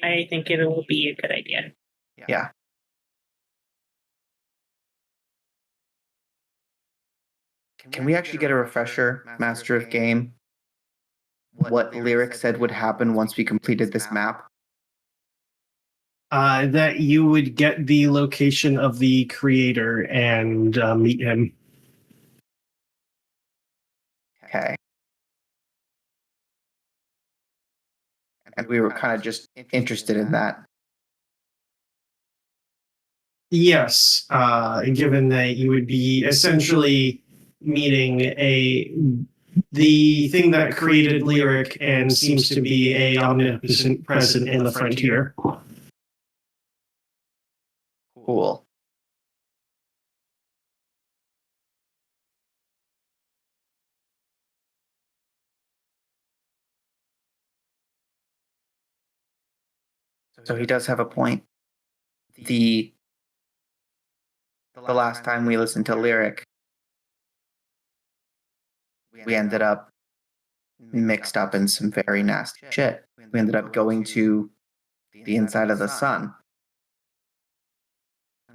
I think it will be a good idea. Yeah. Can we actually get a refresher, Master of Game? What Lyric said would happen once we completed this map? That you would get the location of the creator and meet him. Okay. And we were kind of just interested in that. Yes, given that you would be essentially meeting the thing that created Lyric and seems to be a omnipotent presence in the frontier. Cool. So he does have a point. The last time we listened to Lyric, we ended up mixed up in some very nasty shit. We ended up going to the inside of the sun.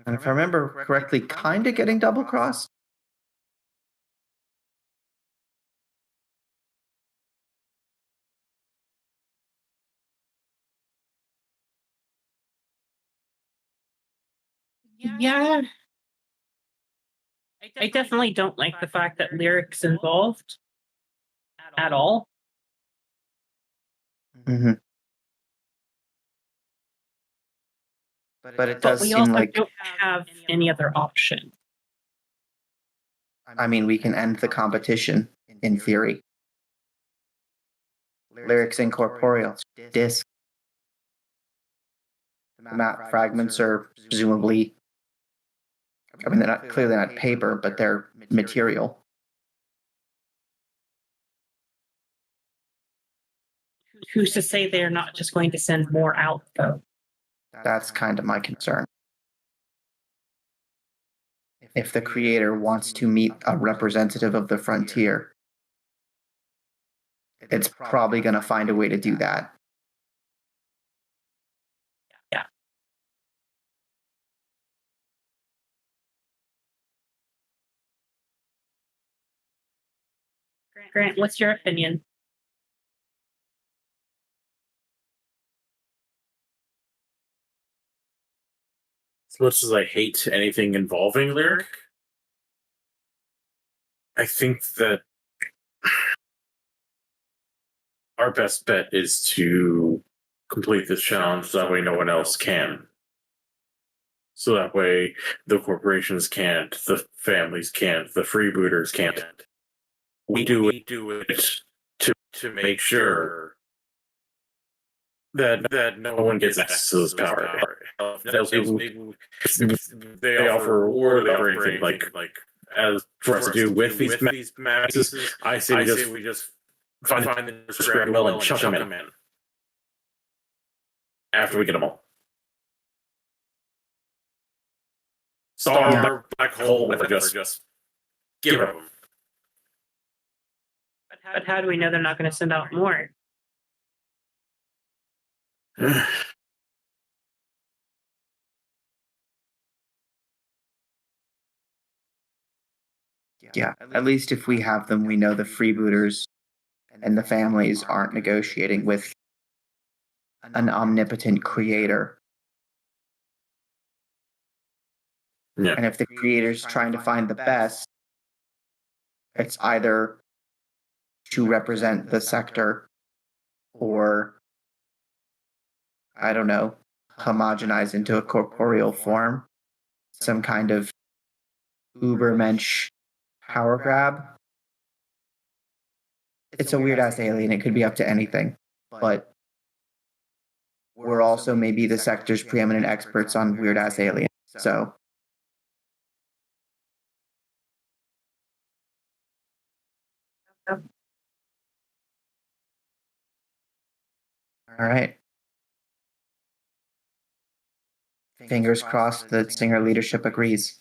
And if I remember correctly, kind of getting double crossed. Yeah. I definitely don't like the fact that Lyric's involved at all. Mm-hmm. But it But does we seem also like, don't have any other option. I mean, we can end the competition, in theory. Lyrics incorporeal. Disc. The map fragments are presumably, I mean, they're not clearly not paper, but they're material. Who's to say they're not just going to send more out, though? That's kind of my concern. If the creator wants to meet a representative of the frontier, it's probably going to find a way to do that. Yeah. Grant, what's your opinion? As much as I hate anything involving Lyric, I think that our best bet is to complete this challenge so that way no one else can. So that way the corporations can't, the families can't, the freebooters can't. We do it to make sure that no one gets access to this power. They offer a reward or anything like as for us to do with these maxes. I say we just find the scrap mill and chuck them in after we get them all. Star black hole or just give them. But how do we know they're not going to send out more? Yeah, at least if we have them, we know the freebooters and the families aren't negotiating with an omnipotent creator. Yeah. And if the creator's trying to find the best, it's either to represent the sector or, I don't know, homogenize into a corporeal form, some kind of Ubermensch power grab. It's a weird ass alien. It could be up to anything, but we're also maybe the sector's preeminent experts on weird ass aliens. So all right. Fingers crossed that Singer leadership agrees.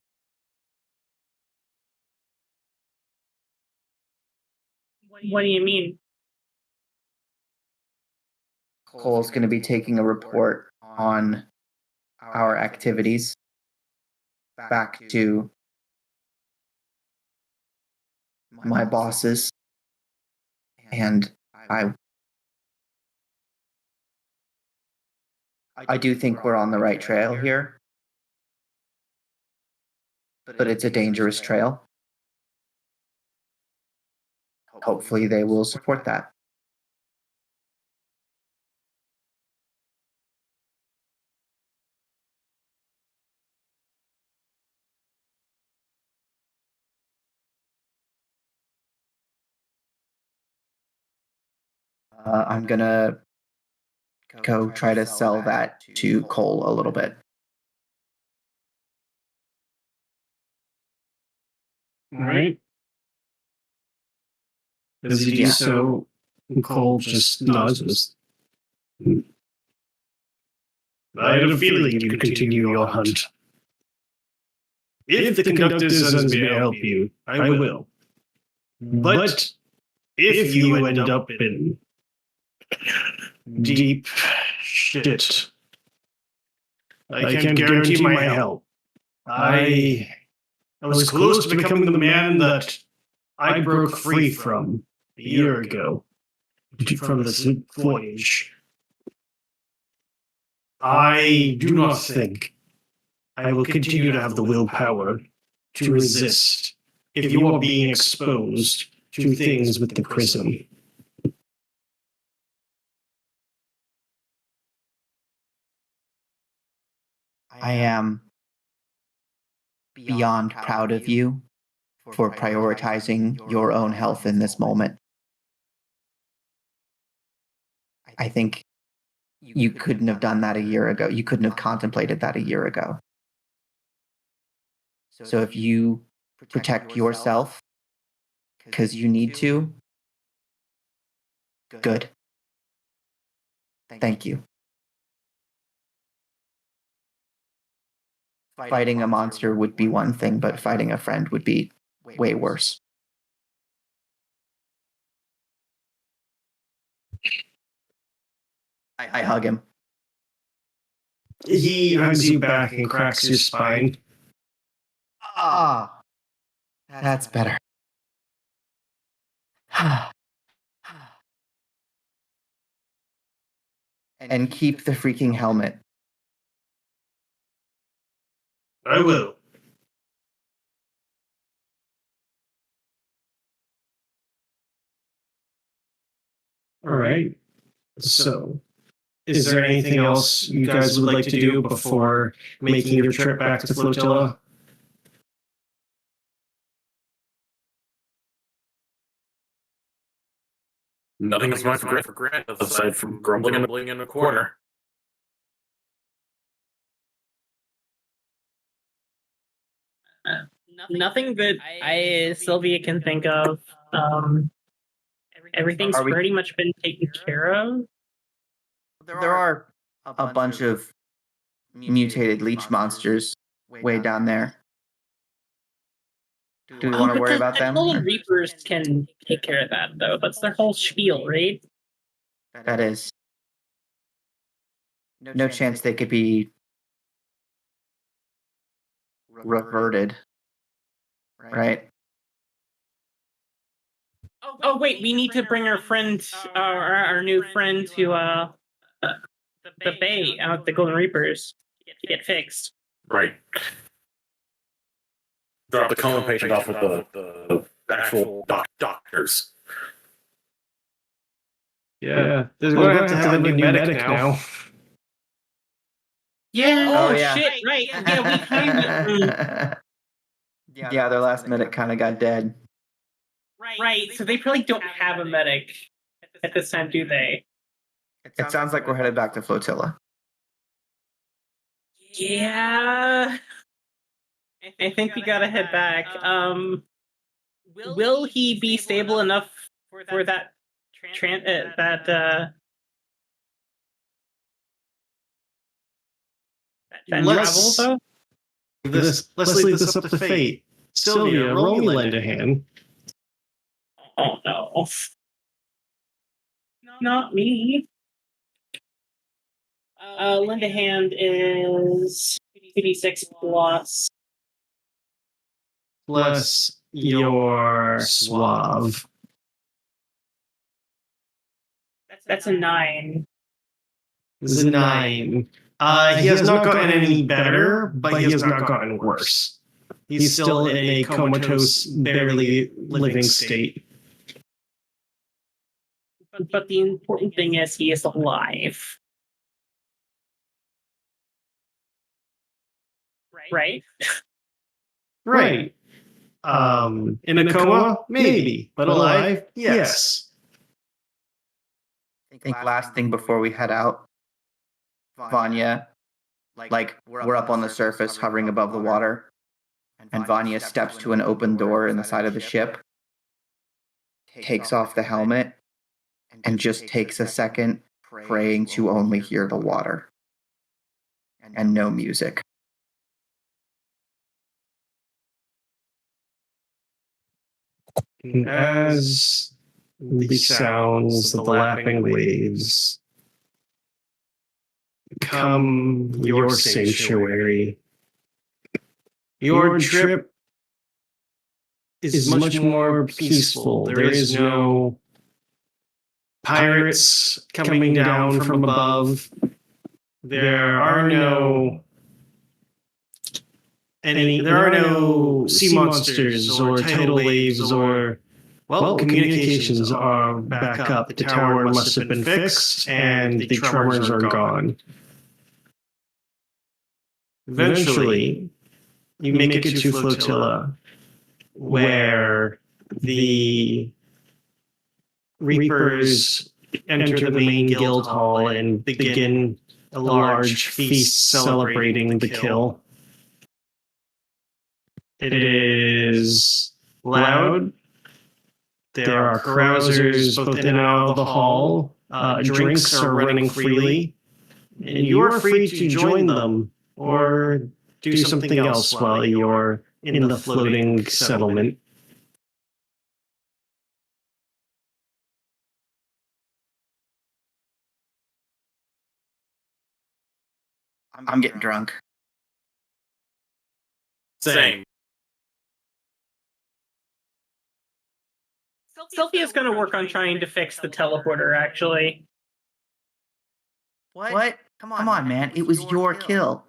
What do you mean? Cole's going to be taking a report on our activities back to my bosses, and I do think we're on the right trail here, but it's a dangerous trail. Hopefully they will support that. I'm gonna go try to sell that to Cole a little bit. All right. As he does so, Cole just nods. I had a feeling you'd continue your hunt. If the conductor sends me to help you, I will. But if you end up in deep shit, I can't guarantee my help. I was close to becoming the man that I broke free from a year ago from this voyage. I do not think I will continue to have the willpower to resist if you are being exposed to things with the prism. I am beyond proud of you for prioritizing your own health in this moment. I think you couldn't have done that a year ago. You couldn't have contemplated that a year ago. So if you protect yourself because you need to, good. Thank you. Fighting a monster would be one thing, but fighting a friend would be way worse. I hug him. He hugs you back and cracks your spine. Ah, that's better. And keep the freaking helmet. I will. All right. So, is there anything else you guys would like to do before making your trip back to Flotilla? Nothing is much for Grant aside from grumbling in a corner. Nothing that Sylvia can think of. Everything's pretty much been taken care of. There are a bunch of mutated leech monsters way down there. Do we want to worry about them? The Golden Reapers can take care of that, though. That's their whole spiel, right? That is. No chance they could be reverted, right? Oh wait, we need to bring our friend, our new friend, to the bay out the Golden Reapers to get fixed. Right. Drop the coma patient off with the actual doctors. Yeah, there's going to have a new medic now. Yeah. Oh, yeah. Shit. Right. Yeah, we kind of. Yeah, their last minute kind of got dead. Right, so they probably don't have a medic at this time, do they? It sounds like we're headed back to Flotilla. Yeah. I think we gotta head back. Will he be stable enough for that travel though? Let's leave this up to fate. Sylvia, roll me lend a hand. Oh no. Not me. Lend a hand is 2d6 Plus your suave. That's a 9. This is a 9. He has not gotten any better, but he has not gotten worse. He's still in a comatose, barely living state. But the important thing is he is alive. Right? Right. In a coma? Maybe. But alive? Yes. I think last thing before we head out, Vanya, we're up on the surface hovering above the water, and Vanya steps to an open door in the side of the ship, takes off the helmet, and just takes a second praying to only hear the water and no music. As the sounds of the lapping waves become your sanctuary, your trip is much more peaceful. There is no pirates coming down from above. There are no sea monsters or tidal waves or communications are back up. The tower must have been fixed and the tremors are gone. Eventually, you make it to Flotilla, where the Reapers enter the main guild hall and begin a large feast celebrating the kill. It is loud. There are carousers both in and out of the hall. Drinks are running freely. And you're free to join them or do something else while you're in the floating settlement. I'm getting drunk. Same. Sylvia's going to work on trying to fix the teleporter, actually. What? Come on, man. It was your kill.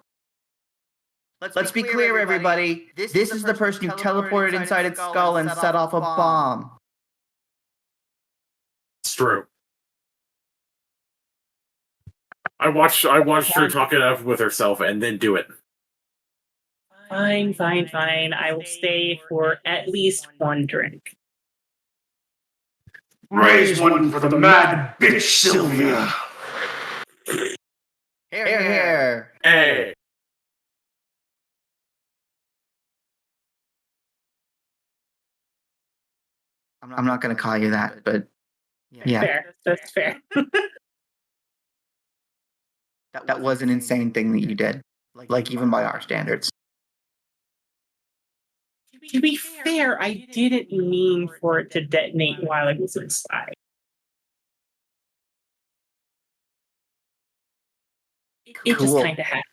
Let's be clear, everybody. This is the person who teleported inside its skull and set off a bomb. It's true. I watched her talk it out with herself and then do it. Fine. I will stay for at least one drink. Raise one for the mad bitch, Sylvia. Here. Hey. I'm not going to call you that, but yeah. Fair. That's fair. That was an insane thing that you did. Like, even by our standards. To be fair, I didn't mean for it to detonate while it was inside. It just kind of happened.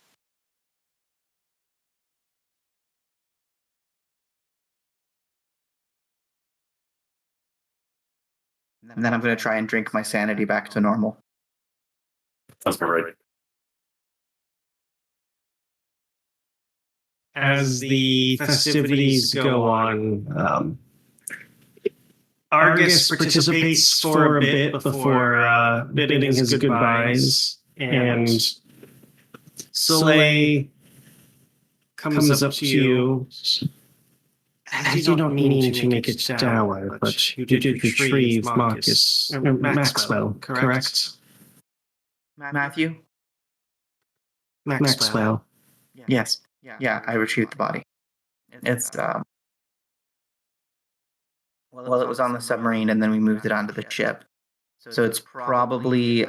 And then I'm going to try and drink my sanity back to normal. That's about right. As the festivities go on, Argus participates for a bit before bidding his goodbyes, and Soleil comes up to you. As you don't mean to make it dour, but you did retrieve Marcus, or Maxwell, correct? Matthew? Maxwell. Yes. Yeah, I retrieved the body. It's well, it was on the submarine and then we moved it onto the ship. So it's probably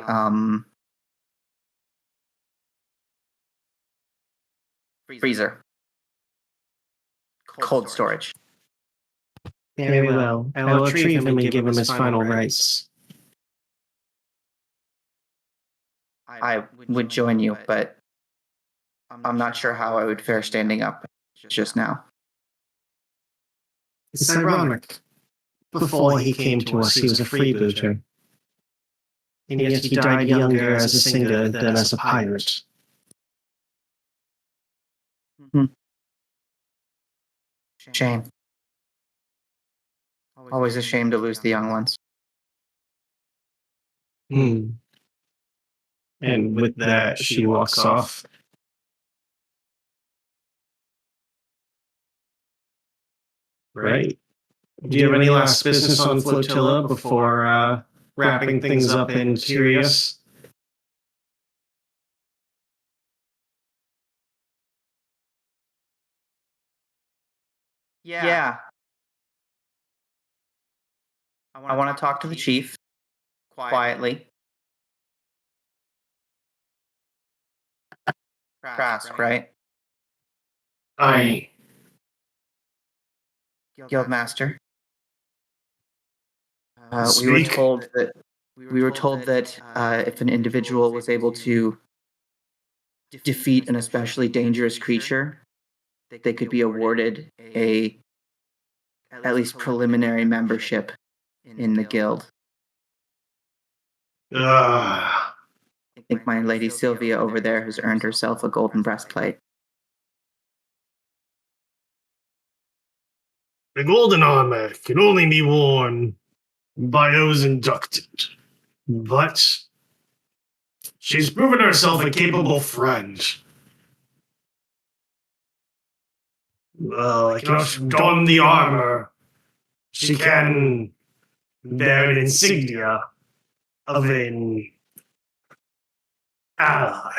freezer. Cold storage. Very well. I will retrieve him and give him his final rites. I would join you, but I'm not sure how I would fare standing up just now. It's ironic. Before he came to us, he was a freebooter. And yet he died younger as a singer than as a pirate. Shame. Always a shame to lose the young ones. And with that, she walks off. Right. Do you have any last business on Flotilla before wrapping things up in Tireus? Yeah. I want to talk to the chief quietly. Trask, right? Aye. Guildmaster. We were told that if an individual was able to defeat an especially dangerous creature, they could be awarded at least preliminary membership in the guild. I think my lady Sylvia over there has earned herself a golden breastplate. The golden armor can only be worn by those inducted. But she's proven herself a capable friend. Well, I cannot don the armor. She can bear an insignia of an ally.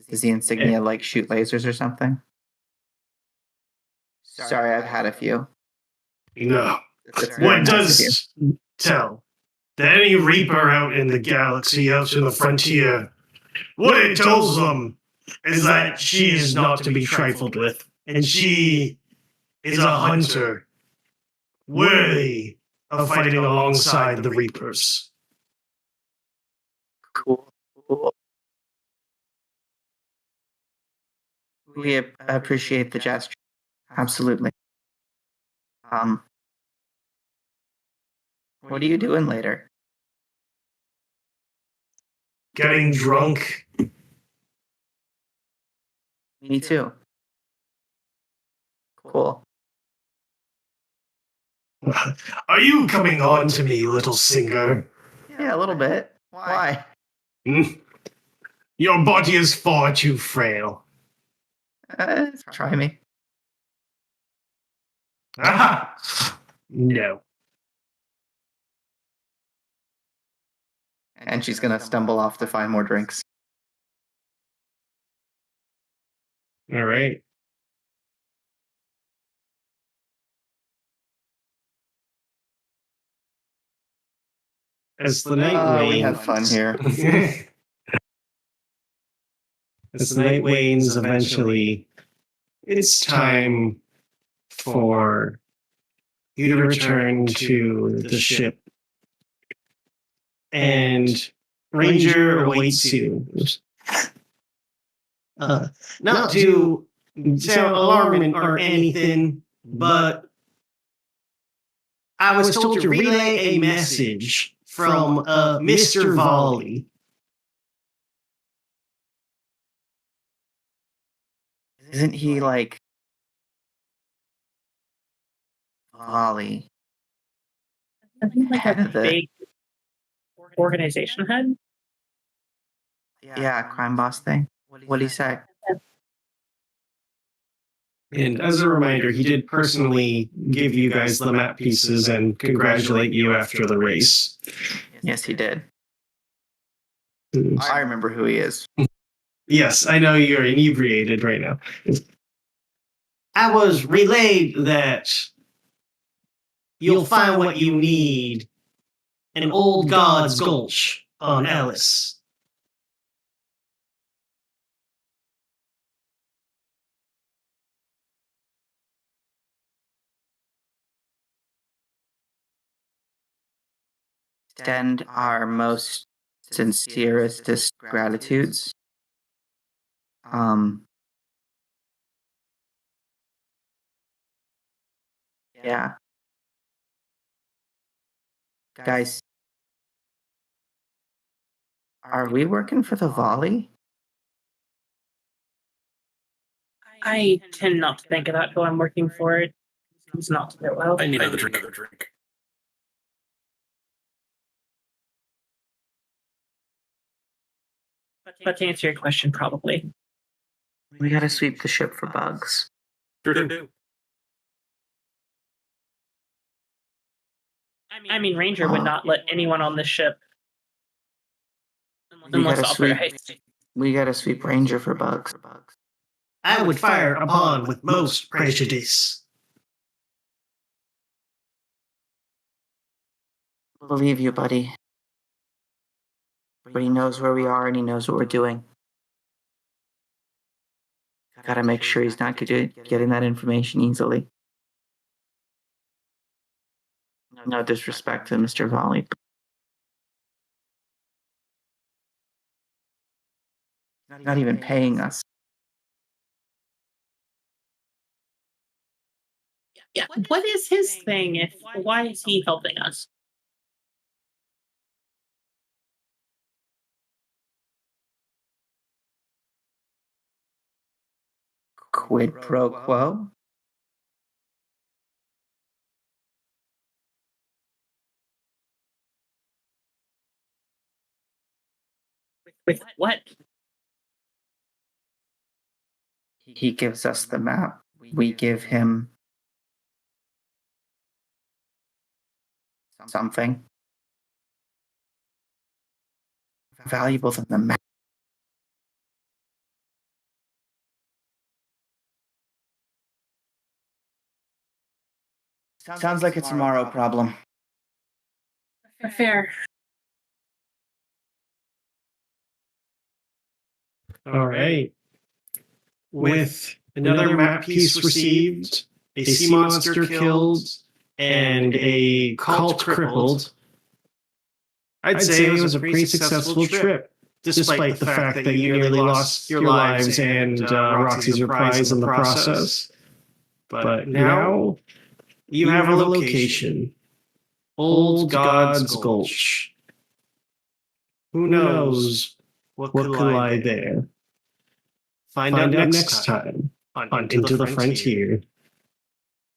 Does the insignia like shoot lasers or something? Sorry, I've had a few. No. That's What very nice of you. does tell that any Reaper out in the galaxy, out in the frontier, what it tells them is that she is not to be trifled with, and she is a hunter worthy of fighting alongside the Reapers. Cool. We appreciate the gesture. Absolutely. What are you doing later? Getting drunk. Me too. Cool. Are you coming on to me, little singer? Yeah, a little bit. Why? Your body is far too frail. Try me. Aha! No. And she's gonna stumble off to find more drinks. All right. As the night wanes, we have fun here. As the night wanes, eventually, it's time for you to return to the ship. And Ranger awaits you. Not to sound alarming or anything, but I was told to relay a message from Mr. Volley. Isn't he like Volley? I think like Head a of the- big organization head. Yeah, crime boss thing. What'd he say? And as a reminder, he did personally give you guys the map pieces and congratulate you after the race. Yes, he did. I remember who he is. Yes, I know you're inebriated right now. I was relayed that you'll find what you need in Old God's Gulch on Alice. Extend our most sincerest gratitudes. Yeah. Guys, are we working for the volley? I tend not to think of that till I'm working for it. It's not to go well. I need another drink. But to answer your question, probably. We gotta sweep the ship for bugs. Sure do. I mean, Ranger would not let anyone on this ship We unless gotta authorized. We gotta sweep Ranger for bugs. I would fire upon with most prejudice. Believe you, buddy. But he knows where we are and he knows what we're doing. Gotta make sure he's not getting that information easily. No disrespect to Mr. Volley. Not even paying us. Yeah. What is his thing? Why is he helping us? Quid pro quo? With what? He gives us the map. We give him something valuable than the map. Sounds like a tomorrow problem. Fair. All right. With another map piece received, a sea monster killed, and a cult crippled, I'd say it was a pretty successful trip, despite the fact that you nearly lost your lives and Roxy's reprise in the process. But now you have a location, Old God's Gulch. Who knows what could lie there? Find out next time on Into the Frontier.